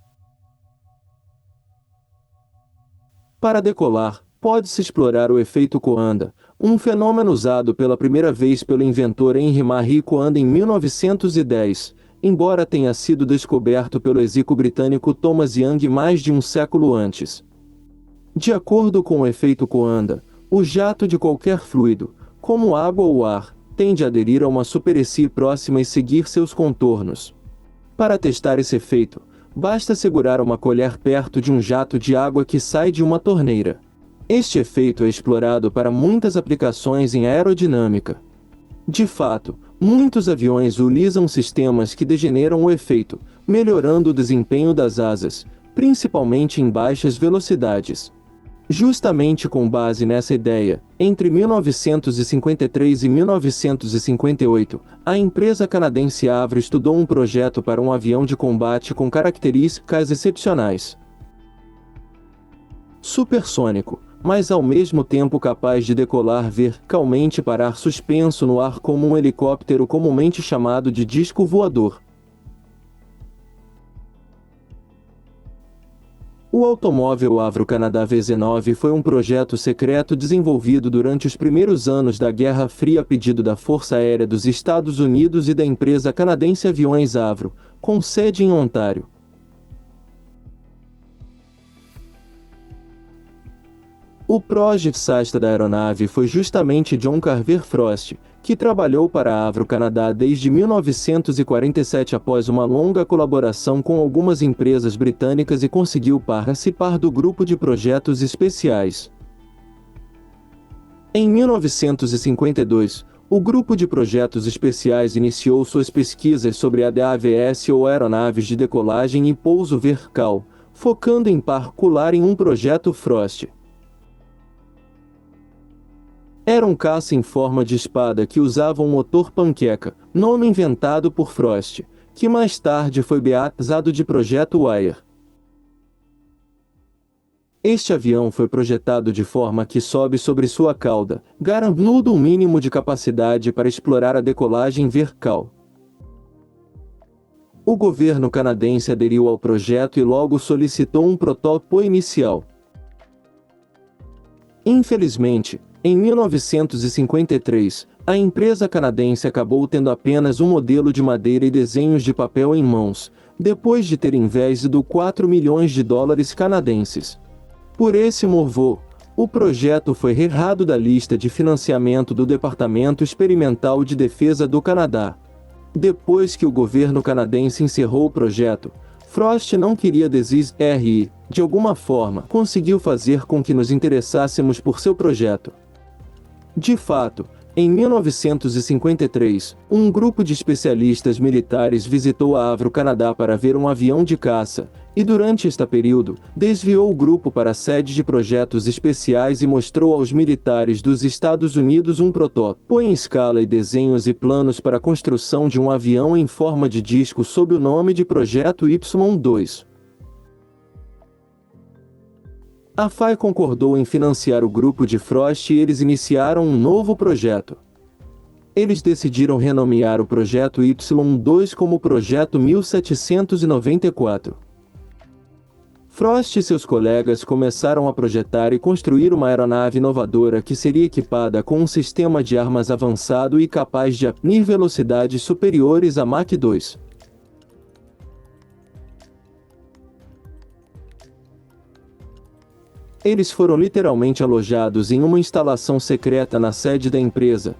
Para decolar, pode-se explorar o efeito Coanda, um fenômeno usado pela primeira vez pelo inventor Henry Marie Coanda em 1910, embora tenha sido descoberto pelo exícuo britânico Thomas Young mais de um século antes. De acordo com o efeito Coanda, o jato de qualquer fluido, como água ou ar, tende a aderir a uma superfície próxima e seguir seus contornos. Para testar esse efeito, basta segurar uma colher perto de um jato de água que sai de uma torneira. Este efeito é explorado para muitas aplicações em aerodinâmica. De fato, muitos aviões utilizam sistemas que degeneram o efeito, melhorando o desempenho das asas, principalmente em baixas velocidades. Justamente com base nessa ideia, entre 1953 e 1958, a empresa canadense Avro estudou um projeto para um avião de combate com características excepcionais. Supersônico, mas ao mesmo tempo capaz de decolar verticalmente e parar suspenso no ar como um helicóptero comumente chamado de disco voador. O automóvel Avro Canadá VZ9 foi um projeto secreto desenvolvido durante os primeiros anos da Guerra Fria a pedido da Força Aérea dos Estados Unidos e da empresa canadense Aviões Avro, com sede em Ontário. O projetista da aeronave foi justamente John Carver Frost, que trabalhou para a Avro Canadá desde 1947 após uma longa colaboração com algumas empresas britânicas e conseguiu participar do grupo de projetos especiais. Em 1952, o grupo de projetos especiais iniciou suas pesquisas sobre a DAVS ou aeronaves de decolagem e pouso vertical, focando em particular em um projeto Frost. Era um caça em forma de espada que usava um motor panqueca, nome inventado por Frost, que mais tarde foi batizado de Projeto Wire. Este avião foi projetado de forma que sobe sobre sua cauda, garantindo um mínimo de capacidade para explorar a decolagem vertical. O governo canadense aderiu ao projeto e logo solicitou um protótipo inicial. Infelizmente, em 1953, a empresa canadense acabou tendo apenas um modelo de madeira e desenhos de papel em mãos, depois de ter investido 4 milhões de dólares canadenses. Por esse motivo, o projeto foi retirado da lista de financiamento do Departamento Experimental de Defesa do Canadá. Depois que o governo canadense encerrou o projeto, Frost não queria desistir e, de alguma forma, conseguiu fazer com que nos interessássemos por seu projeto. De fato, em 1953, um grupo de especialistas militares visitou a Avro Canadá para ver um avião de caça, e durante este período, desviou o grupo para a sede de projetos especiais e mostrou aos militares dos Estados Unidos um protótipo em escala e desenhos e planos para a construção de um avião em forma de disco sob o nome de Projeto Y-2. A FAI concordou em financiar o grupo de Frost e eles iniciaram um novo projeto. Eles decidiram renomear o Projeto Y-2 como Projeto 1794. Frost e seus colegas começaram a projetar e construir uma aeronave inovadora que seria equipada com um sistema de armas avançado e capaz de atingir velocidades superiores a Mach 2. Eles foram literalmente alojados em uma instalação secreta na sede da empresa.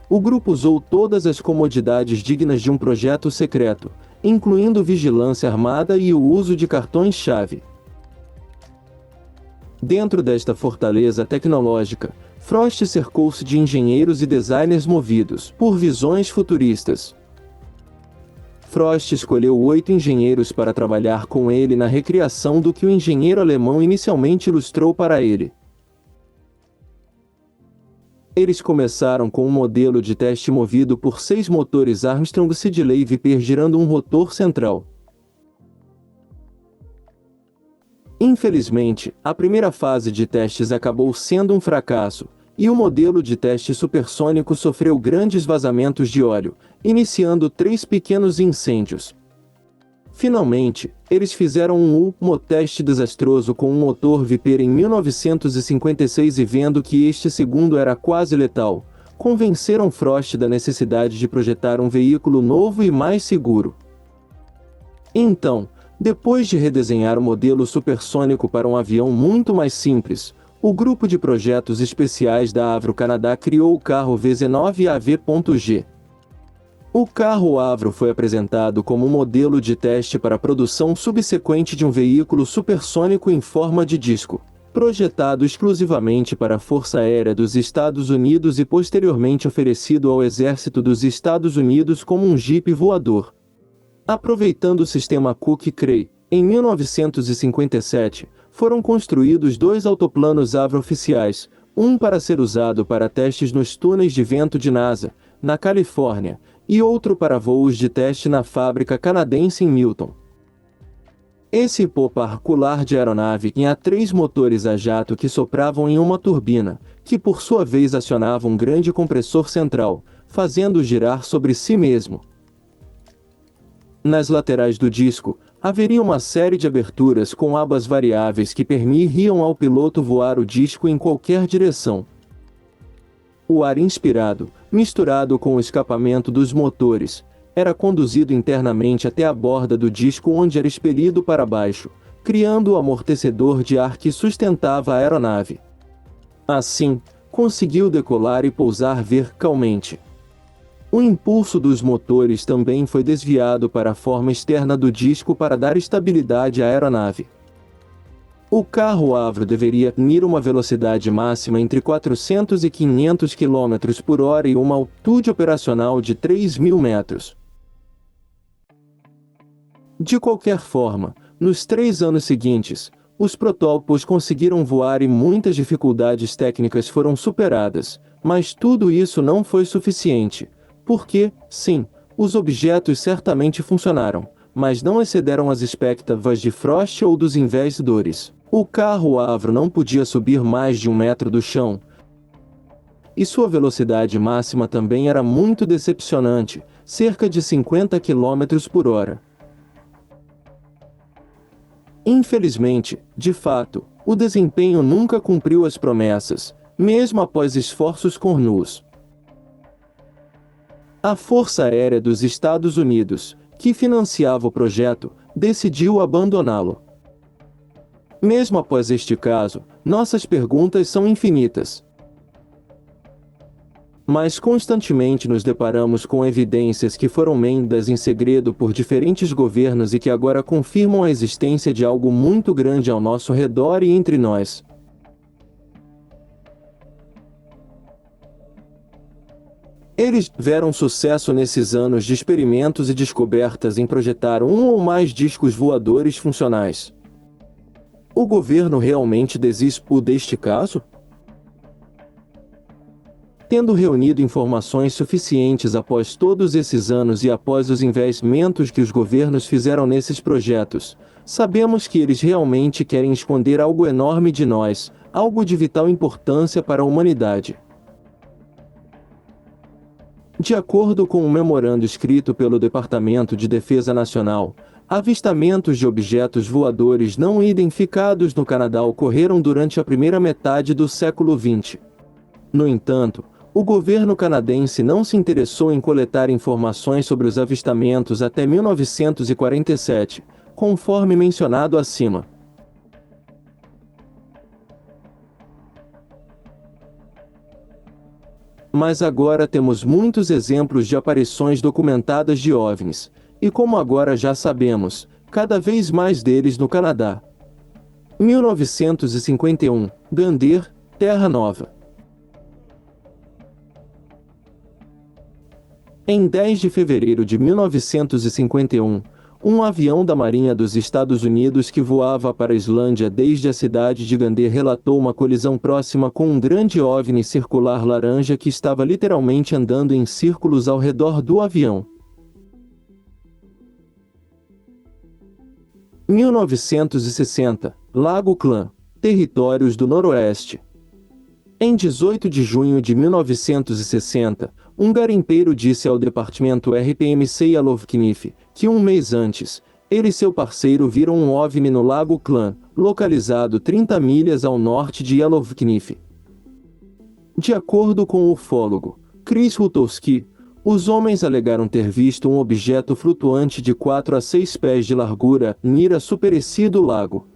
O grupo usou todas as comodidades dignas de um projeto secreto, incluindo vigilância armada e o uso de cartões-chave. Dentro desta fortaleza tecnológica, Frost cercou-se de engenheiros e designers movidos por visões futuristas. Frost escolheu 8 engenheiros para trabalhar com ele na recriação do que o engenheiro alemão inicialmente ilustrou para ele. Eles começaram com um modelo de teste movido por 6 motores Armstrong Siddeley Viper girando um rotor central. Infelizmente, a primeira fase de testes acabou sendo um fracasso, e o modelo de teste supersônico sofreu grandes vazamentos de óleo, iniciando 3 pequenos incêndios. Finalmente, eles fizeram um último teste desastroso com um motor Viper em 1956 e vendo que este segundo era quase letal, convenceram Frost da necessidade de projetar um veículo novo e mais seguro. Então, depois de redesenhar o modelo supersônico para um avião muito mais simples, o grupo de projetos especiais da Avro Canadá criou o carro VZ9 AV.G. O carro Avro foi apresentado como um modelo de teste para a produção subsequente de um veículo supersônico em forma de disco, projetado exclusivamente para a Força Aérea dos Estados Unidos e posteriormente oferecido ao Exército dos Estados Unidos como um Jeep voador. Aproveitando o sistema Cook-Cray, em 1957, foram construídos 2 autoplanos Avro oficiais, um para ser usado para testes nos túneis de vento de NASA, na Califórnia, e outro para voos de teste na fábrica canadense em Milton. Esse hipoparcular de aeronave tinha 3 motores a jato que sopravam em uma turbina, que por sua vez acionava um grande compressor central, fazendo-o girar sobre si mesmo. Nas laterais do disco, haveria uma série de aberturas com abas variáveis que permitiam ao piloto voar o disco em qualquer direção. O ar inspirado, misturado com o escapamento dos motores, era conduzido internamente até a borda do disco onde era expelido para baixo, criando o amortecedor de ar que sustentava a aeronave. Assim, conseguiu decolar e pousar verticalmente. O impulso dos motores também foi desviado para a forma externa do disco para dar estabilidade à aeronave. O carro Avro deveria ter uma velocidade máxima entre 400 e 500 km por hora e uma altitude operacional de 3.000 metros. De qualquer forma, nos 3 anos seguintes, os protótipos conseguiram voar e muitas dificuldades técnicas foram superadas, mas tudo isso não foi suficiente, porque, sim, os objetos certamente funcionaram, mas não excederam as expectativas de Frost ou dos investidores. O carro Avro não podia subir mais de 1 metro do chão, e sua velocidade máxima também era muito decepcionante, cerca de 50 km por hora. Infelizmente, de fato, o desempenho nunca cumpriu as promessas, mesmo após esforços contínuos. A Força Aérea dos Estados Unidos, que financiava o projeto, decidiu abandoná-lo. Mesmo após este caso, nossas perguntas são infinitas. Mas constantemente nos deparamos com evidências que foram mantidas em segredo por diferentes governos e que agora confirmam a existência de algo muito grande ao nosso redor e entre nós. Eles tiveram sucesso nesses anos de experimentos e descobertas em projetar um ou mais discos voadores funcionais. O governo realmente desistiu deste caso? Tendo reunido informações suficientes após todos esses anos e após os investimentos que os governos fizeram nesses projetos, sabemos que eles realmente querem esconder algo enorme de nós, algo de vital importância para a humanidade. De acordo com um memorando escrito pelo Departamento de Defesa Nacional, avistamentos de objetos voadores não identificados no Canadá ocorreram durante a primeira metade do século XX. No entanto, o governo canadense não se interessou em coletar informações sobre os avistamentos até 1947, conforme mencionado acima. Mas agora temos muitos exemplos de aparições documentadas de OVNIs, e como agora já sabemos, cada vez mais deles no Canadá. 1951, Gander, Terra Nova. Em 10 de fevereiro de 1951, um avião da Marinha dos Estados Unidos que voava para a Islândia desde a cidade de Gander relatou uma colisão próxima com um grande OVNI circular laranja que estava literalmente andando em círculos ao redor do avião. 1960, Lago Clan, Territórios do Noroeste. Em 18 de junho de 1960, um garimpeiro disse ao departamento RPMC Yellowknife que um mês antes, ele e seu parceiro viram um OVNI no Lago Clan, localizado 30 milhas ao norte de Yellowknife. De acordo com o ufólogo Chris Rutowski, os homens alegaram ter visto um objeto flutuante de 4 a 6 pés de largura ir superecido o lago.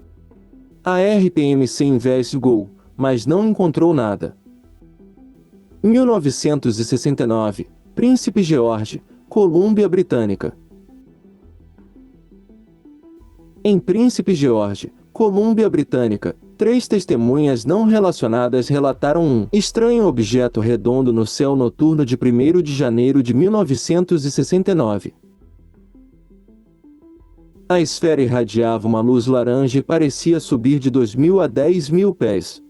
A RPMC investigou, mas não encontrou nada. 1969, Príncipe George, Colômbia Britânica. Em Príncipe George, Colômbia Britânica, 3 testemunhas não relacionadas relataram um estranho objeto redondo no céu noturno de 1º de janeiro de 1969. A esfera irradiava uma luz laranja e parecia subir de 2.000 a 10.000 pés.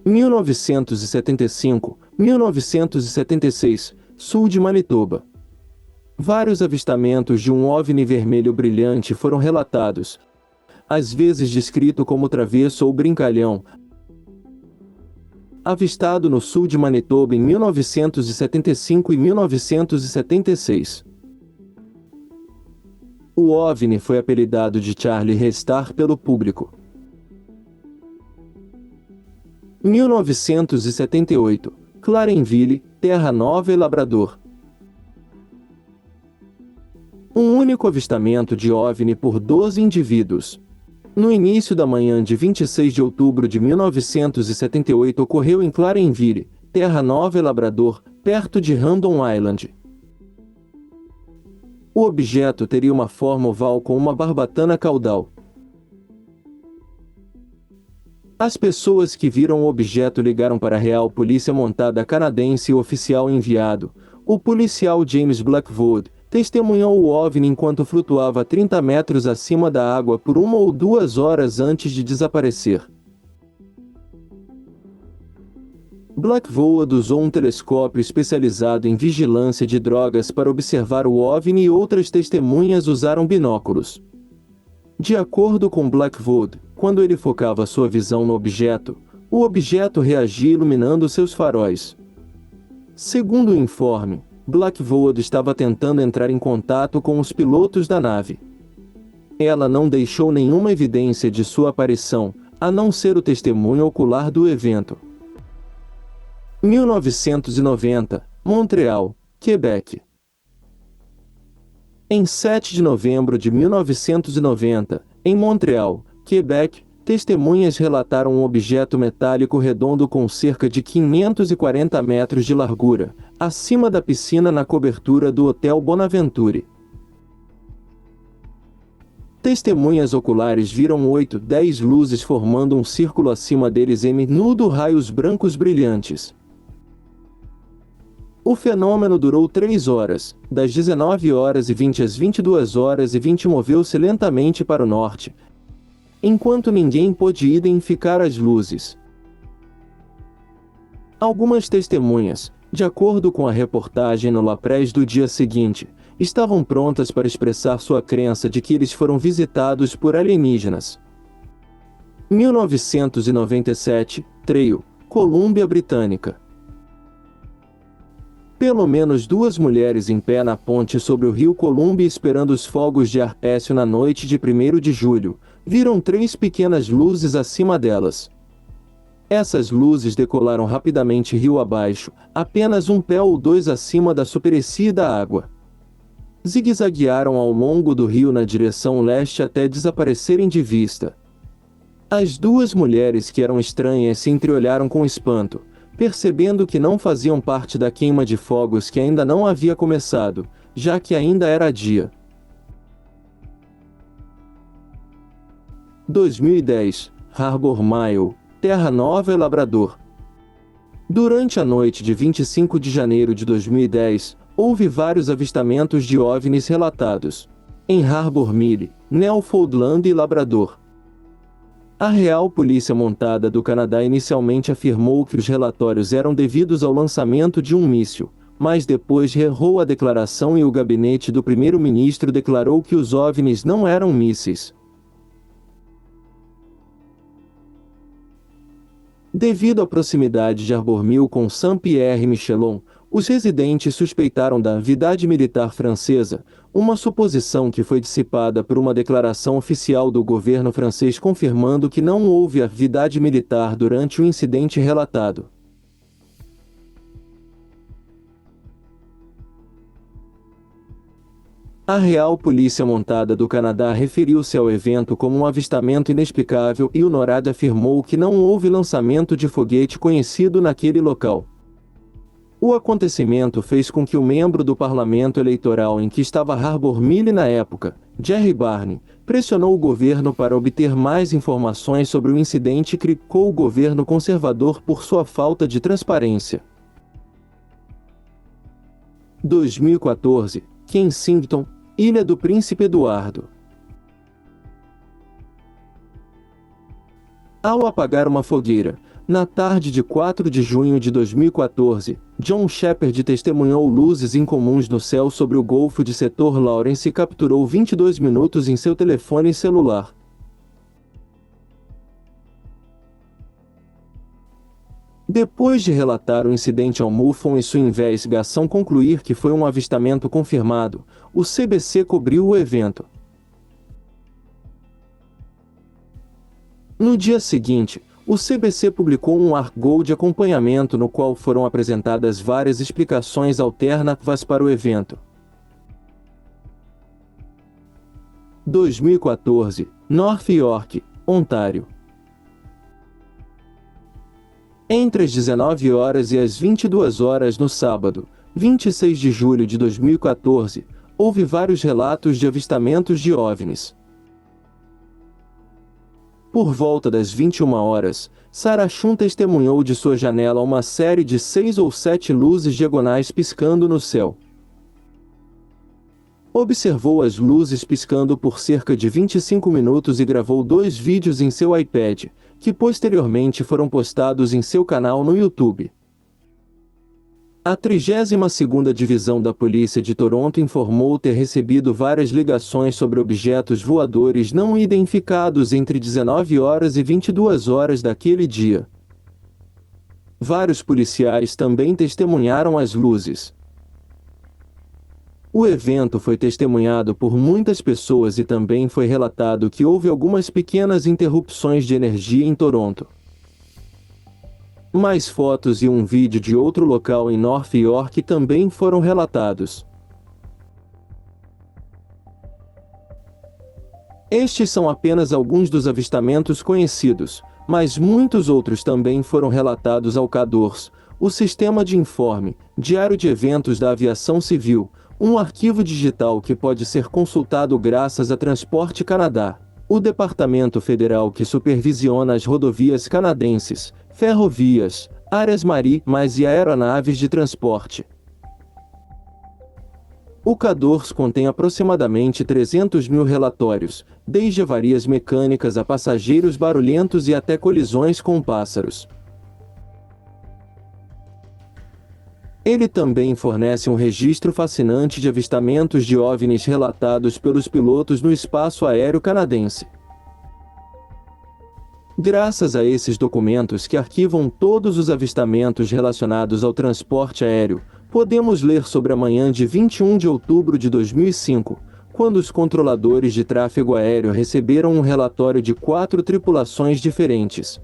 1975, 1976, sul de Manitoba. Vários avistamentos de um OVNI vermelho brilhante foram relatados, às vezes descrito como travesso ou brincalhão, avistado no sul de Manitoba em 1975 e 1976. O OVNI foi apelidado de Charlie Restar pelo público. 1978, Clarenville, Terra Nova e Labrador. Um único avistamento de OVNI por 12 indivíduos. No início da manhã de 26 de outubro de 1978 ocorreu em Clarenville, Terra Nova e Labrador, perto de Random Island. O objeto teria uma forma oval com uma barbatana caudal. As pessoas que viram o objeto ligaram para a Real Polícia Montada Canadense e o oficial enviado, o policial James Blackwood, testemunhou o OVNI enquanto flutuava a 30 metros acima da água por 1 ou 2 horas antes de desaparecer. Blackwood usou um telescópio especializado em vigilância de drogas para observar o OVNI e outras testemunhas usaram binóculos. De acordo com Blackwood, quando ele focava sua visão no objeto, o objeto reagia iluminando seus faróis. Segundo o informe, Blackwood estava tentando entrar em contato com os pilotos da nave. Ela não deixou nenhuma evidência de sua aparição, a não ser o testemunho ocular do evento. 1990, Montreal, Quebec. Em 7 de novembro de 1990, em Montreal, Quebec, testemunhas relataram um objeto metálico redondo com cerca de 540 metros de largura, acima da piscina na cobertura do Hotel Bonaventure. Testemunhas oculares viram 10 luzes formando um círculo acima deles emitindo raios brancos brilhantes. O fenômeno durou 3 horas, das 19h20 às 22h20 moveu-se lentamente para o norte, enquanto ninguém pôde identificar as luzes. Algumas testemunhas, de acordo com a reportagem no La Presse do dia seguinte, estavam prontas para expressar sua crença de que eles foram visitados por alienígenas. 1997, Trail, Colômbia Britânica. Pelo menos 2 mulheres em pé na ponte sobre o rio Columbia esperando os fogos de arpécio na noite de 1º de julho, viram 3 pequenas luzes acima delas. Essas luzes decolaram rapidamente rio abaixo, apenas 1 pé ou 2 acima da superfície da água. Zigue-zaguearam ao longo do rio na direção leste até desaparecerem de vista. As 2 mulheres que eram estranhas se entreolharam com espanto, percebendo que não faziam parte da queima de fogos que ainda não havia começado, já que ainda era dia. 2010, Harbour Mile, Terra Nova e Labrador. Durante a noite de 25 de janeiro de 2010, houve vários avistamentos de OVNIs relatados em Harbour Mile, Newfoundland e Labrador. A Real Polícia Montada do Canadá inicialmente afirmou que os relatórios eram devidos ao lançamento de um míssil, mas depois errou a declaração e o gabinete do primeiro-ministro declarou que os OVNIs não eram mísseis. Devido à proximidade de Harbour Mile com Saint-Pierre-et-Miquelon, os residentes suspeitaram da avidade militar francesa, uma suposição que foi dissipada por uma declaração oficial do governo francês confirmando que não houve avidade militar durante o incidente relatado. A Real Polícia Montada do Canadá referiu-se ao evento como um avistamento inexplicável e o NORAD afirmou que não houve lançamento de foguete conhecido naquele local. O acontecimento fez com que o membro do parlamento eleitoral em que estava Harbour Mile na época, Jerry Barney, pressionou o governo para obter mais informações sobre o incidente e criticou o governo conservador por sua falta de transparência. 2014, Kensington, Ilha do Príncipe Eduardo. Ao apagar uma fogueira, na tarde de 4 de junho de 2014, John Shepard testemunhou luzes incomuns no céu sobre o Golfo de Setor Lawrence e capturou 22 minutos em seu telefone celular. Depois de relatar o incidente ao MUFON e sua investigação concluir que foi um avistamento confirmado, o CBC cobriu o evento. No dia seguinte, o CBC publicou um artigo de acompanhamento no qual foram apresentadas várias explicações alternativas para o evento. 2014, North York, Ontário. Entre as 19 horas e as 22 horas no sábado, 26 de julho de 2014, houve vários relatos de avistamentos de OVNIs. Por volta das 21 horas, Sarah Chun testemunhou de sua janela uma série de 6 ou 7 luzes diagonais piscando no céu. Observou as luzes piscando por cerca de 25 minutos e gravou 2 vídeos em seu iPad, que posteriormente foram postados em seu canal no YouTube. A 32ª Divisão da Polícia de Toronto informou ter recebido várias ligações sobre objetos voadores não identificados entre 19 horas e 22 horas daquele dia. Vários policiais também testemunharam as luzes. O evento foi testemunhado por muitas pessoas e também foi relatado que houve algumas pequenas interrupções de energia em Toronto. Mais fotos e um vídeo de outro local em North York também foram relatados. Estes são apenas alguns dos avistamentos conhecidos, mas muitos outros também foram relatados ao CADORS, o Sistema de Informe, Diário de Eventos da Aviação Civil, um arquivo digital que pode ser consultado graças a Transporte Canadá, o Departamento Federal que supervisiona as rodovias canadenses, ferrovias, áreas marítimas e aeronaves de transporte. O CADORS contém aproximadamente 300 mil relatórios, desde avarias mecânicas a passageiros barulhentos e até colisões com pássaros. Ele também fornece um registro fascinante de avistamentos de OVNIs relatados pelos pilotos no espaço aéreo canadense. Graças a esses documentos que arquivam todos os avistamentos relacionados ao transporte aéreo, podemos ler sobre a manhã de 21 de outubro de 2005, quando os controladores de tráfego aéreo receberam um relatório de 4 tripulações diferentes.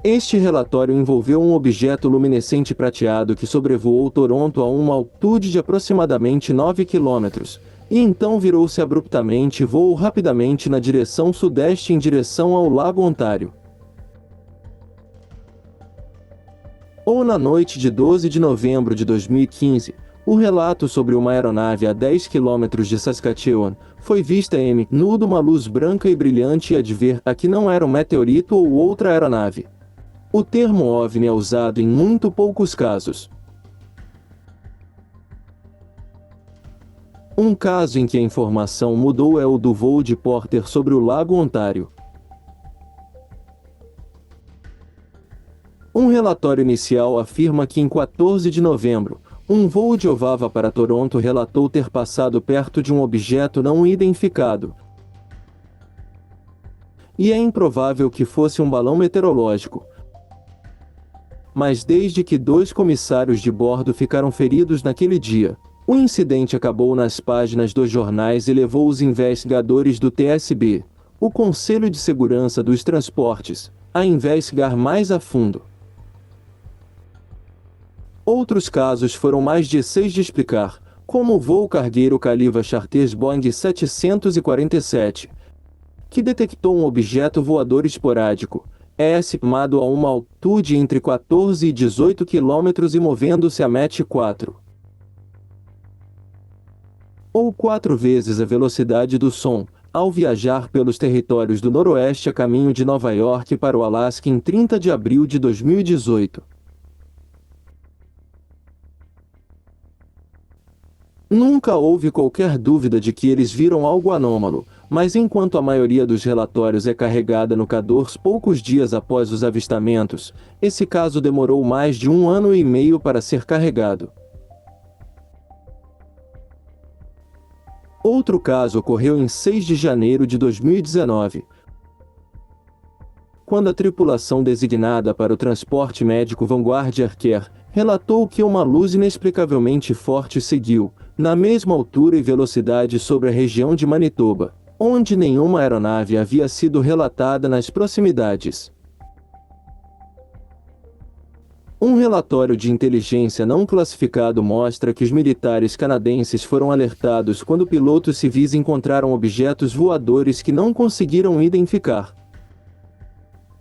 Este relatório envolveu um objeto luminescente prateado que sobrevoou Toronto a uma altitude de aproximadamente 9 km, e então virou-se abruptamente e voou rapidamente na direção sudeste em direção ao Lago Ontário. Ou na noite de 12 de novembro de 2015, o relato sobre uma aeronave a 10 km de Saskatchewan foi vista nudo uma luz branca e brilhante e adver a que não era um meteorito ou outra aeronave. O termo OVNI é usado em muito poucos casos. Um caso em que a informação mudou é o do voo de Porter sobre o Lago Ontário. Um relatório inicial afirma que em 14 de novembro, um voo de Ovava para Toronto relatou ter passado perto de um objeto não identificado. E é improvável que fosse um balão meteorológico. Mas desde que 2 comissários de bordo ficaram feridos naquele dia, o incidente acabou nas páginas dos jornais e levou os investigadores do TSB, o Conselho de Segurança dos Transportes, a investigar mais a fundo. Outros casos foram mais difíceis de explicar, como o voo cargueiro Caliva Charters Boeing 747, que detectou um objeto voador esporádico, estimado a uma altitude entre 14 e 18 km e movendo-se a Mach 4. Ou 4 vezes a velocidade do som, ao viajar pelos territórios do Noroeste a caminho de Nova York para o Alasca em 30 de abril de 2018. Nunca houve qualquer dúvida de que eles viram algo anômalo, mas enquanto a maioria dos relatórios é carregada no Cadors poucos dias após os avistamentos, esse caso demorou mais de 1 ano e meio para ser carregado. Outro caso ocorreu em 6 de janeiro de 2019, quando a tripulação designada para o transporte médico Vanguard Aircare relatou que uma luz inexplicavelmente forte seguiu, na mesma altura e velocidade sobre a região de Manitoba, onde nenhuma aeronave havia sido relatada nas proximidades. Um relatório de inteligência não classificado mostra que os militares canadenses foram alertados quando pilotos civis encontraram objetos voadores que não conseguiram identificar.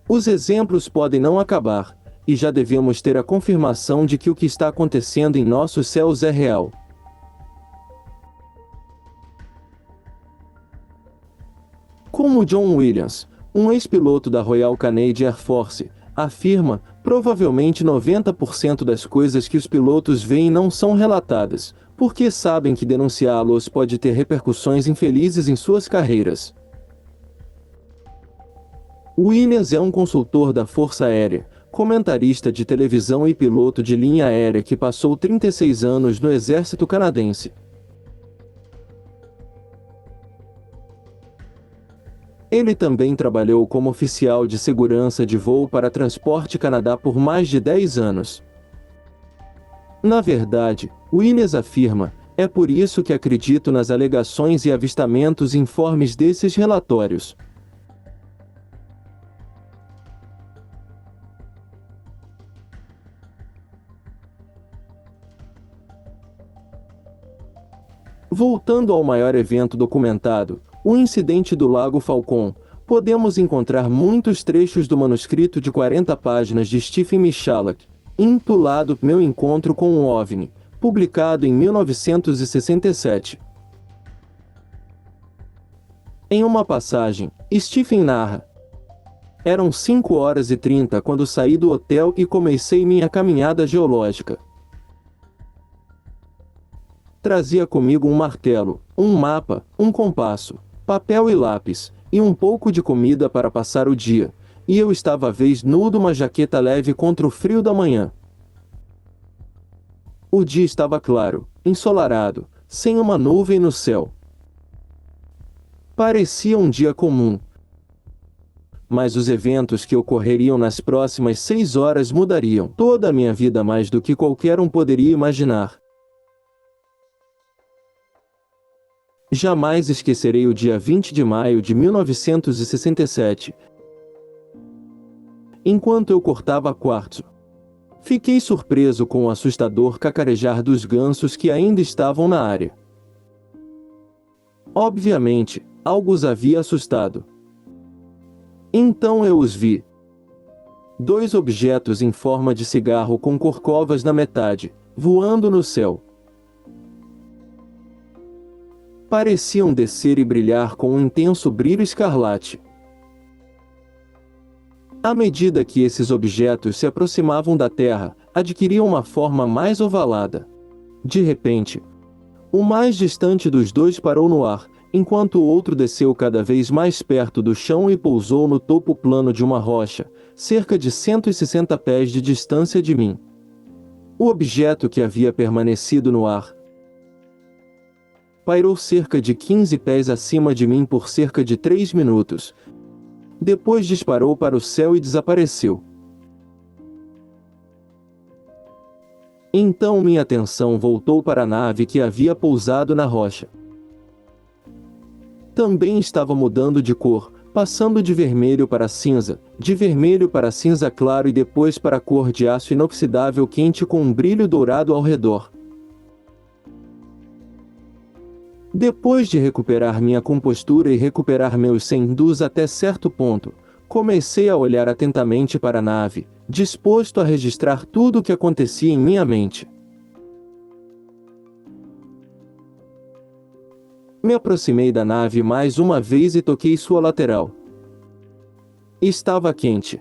Os exemplos podem não acabar, e já devemos ter a confirmação de que o que está acontecendo em nossos céus é real. Como John Williams, um ex-piloto da Royal Canadian Air Force, afirma, provavelmente 90% das coisas que os pilotos veem não são relatadas, porque sabem que denunciá-los pode ter repercussões infelizes em suas carreiras. Williams é um consultor da Força Aérea, comentarista de televisão e piloto de linha aérea que passou 36 anos no Exército Canadense. Ele também trabalhou como oficial de segurança de voo para Transporte Canadá por mais de 10 anos. Na verdade, Williams afirma, é por isso que acredito nas alegações e avistamentos informes desses relatórios. Voltando ao maior evento documentado, o incidente do Lago Falcon, podemos encontrar muitos trechos do manuscrito de 40 páginas de Stephen Michalak, intitulado Meu Encontro com um OVNI, publicado em 1967. Em uma passagem, Stephen narra: eram 5h30 quando saí do hotel e comecei minha caminhada geológica. Trazia comigo um martelo, um mapa, um compasso, papel e lápis, e um pouco de comida para passar o dia, e eu estava à vez nudo uma jaqueta leve contra o frio da manhã. O dia estava claro, ensolarado, sem uma nuvem no céu. Parecia um dia comum. Mas os eventos que ocorreriam nas próximas 6 horas mudariam toda a minha vida mais do que qualquer um poderia imaginar. Jamais esquecerei o dia 20 de maio de 1967. Enquanto eu cortava quartzo, fiquei surpreso com o assustador cacarejar dos gansos que ainda estavam na área. Obviamente, algo os havia assustado. Então eu os vi. 2 objetos em forma de cigarro com corcovas na metade, voando no céu. Pareciam descer e brilhar com um intenso brilho escarlate. À medida que esses objetos se aproximavam da Terra, adquiriam uma forma mais ovalada. De repente, o mais distante dos dois parou no ar, enquanto o outro desceu cada vez mais perto do chão e pousou no topo plano de uma rocha, cerca de 160 pés de distância de mim. O objeto que havia permanecido no ar pairou cerca de 15 pés acima de mim por cerca de 3 minutos. Depois disparou para o céu e desapareceu. Então minha atenção voltou para a nave que havia pousado na rocha. Também estava mudando de cor, passando de vermelho para cinza, de vermelho para cinza claro e depois para a cor de aço inoxidável quente com um brilho dourado ao redor. Depois de recuperar minha compostura e recuperar meus sentidos até certo ponto, comecei a olhar atentamente para a nave, disposto a registrar tudo o que acontecia em minha mente. Me aproximei da nave mais uma vez e toquei sua lateral. Estava quente.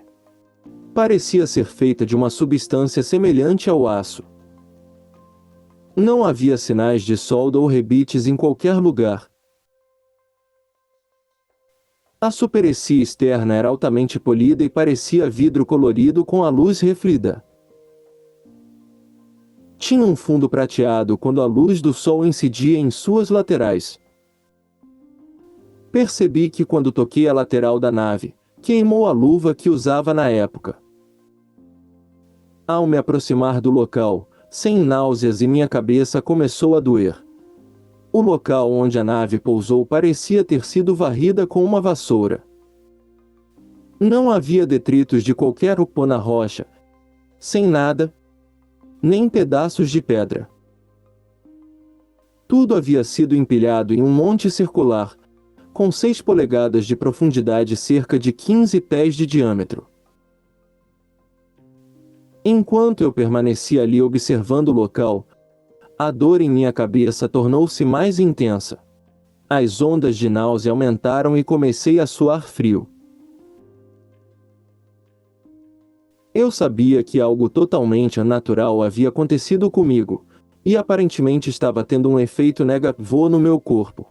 Parecia ser feita de uma substância semelhante ao aço. Não havia sinais de solda ou rebites em qualquer lugar. A superfície externa era altamente polida e parecia vidro colorido com a luz refletida. Tinha um fundo prateado quando a luz do sol incidia em suas laterais. Percebi que quando toquei a lateral da nave, queimou a luva que usava na época. Ao me aproximar do local, sem náuseas e minha cabeça começou a doer. O local onde a nave pousou parecia ter sido varrida com uma vassoura. Não havia detritos de qualquer pó na rocha, sem nada, nem pedaços de pedra. Tudo havia sido empilhado em um monte circular, com 6 polegadas de profundidade e cerca de 15 pés de diâmetro. Enquanto eu permanecia ali observando o local, a dor em minha cabeça tornou-se mais intensa. As ondas de náusea aumentaram e comecei a suar frio. Eu sabia que algo totalmente anatural havia acontecido comigo, e aparentemente estava tendo um efeito negativo no meu corpo.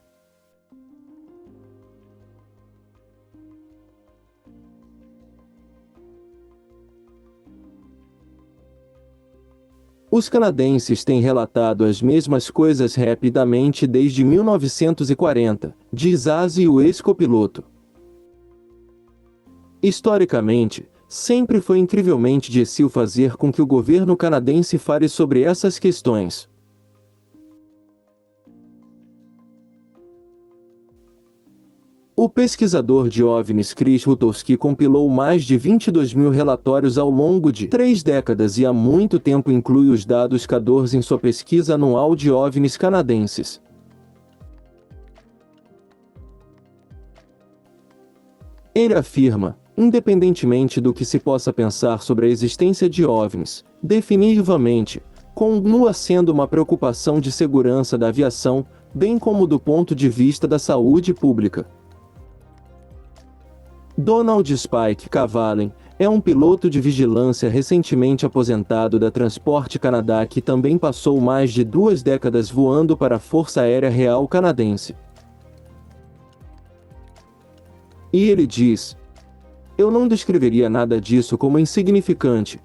Os canadenses têm relatado as mesmas coisas rapidamente desde 1940, diz Ozzie, o ex-copiloto. Historicamente, sempre foi incrivelmente difícil fazer com que o governo canadense fale sobre essas questões. O pesquisador de OVNIs Chris Rutowski compilou mais de 22.000 relatórios ao longo de 3 décadas e há muito tempo inclui os dados CA14 em sua pesquisa anual de OVNIs canadenses. Ele afirma, independentemente do que se possa pensar sobre a existência de OVNIs, definitivamente, continua sendo uma preocupação de segurança da aviação, bem como do ponto de vista da saúde pública. Donald Spike Cavallen é um piloto de vigilância recentemente aposentado da Transporte Canadá que também passou mais de 2 décadas voando para a Força Aérea Real Canadense. E ele diz: "Eu não descreveria nada disso como insignificante."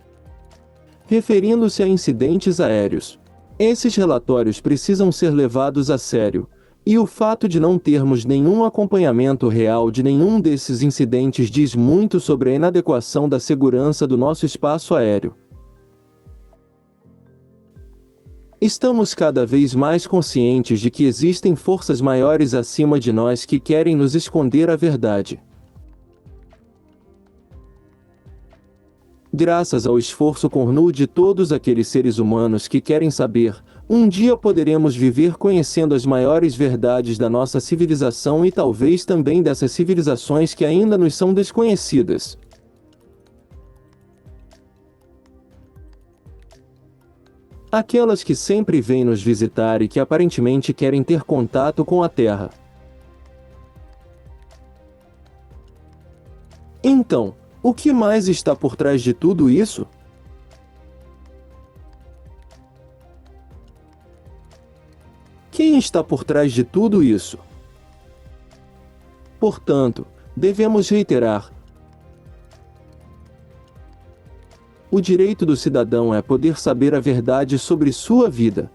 Referindo-se a incidentes aéreos. Esses relatórios precisam ser levados a sério. E o fato de não termos nenhum acompanhamento real de nenhum desses incidentes diz muito sobre a inadequação da segurança do nosso espaço aéreo. Estamos cada vez mais conscientes de que existem forças maiores acima de nós que querem nos esconder a verdade. Graças ao esforço contínuo de todos aqueles seres humanos que querem saber, um dia poderemos viver conhecendo as maiores verdades da nossa civilização e talvez também dessas civilizações que ainda nos são desconhecidas. Aquelas que sempre vêm nos visitar e que aparentemente querem ter contato com a Terra. Então, o que mais está por trás de tudo isso? Quem está por trás de tudo isso? Portanto, devemos reiterar: o direito do cidadão é poder saber a verdade sobre sua vida.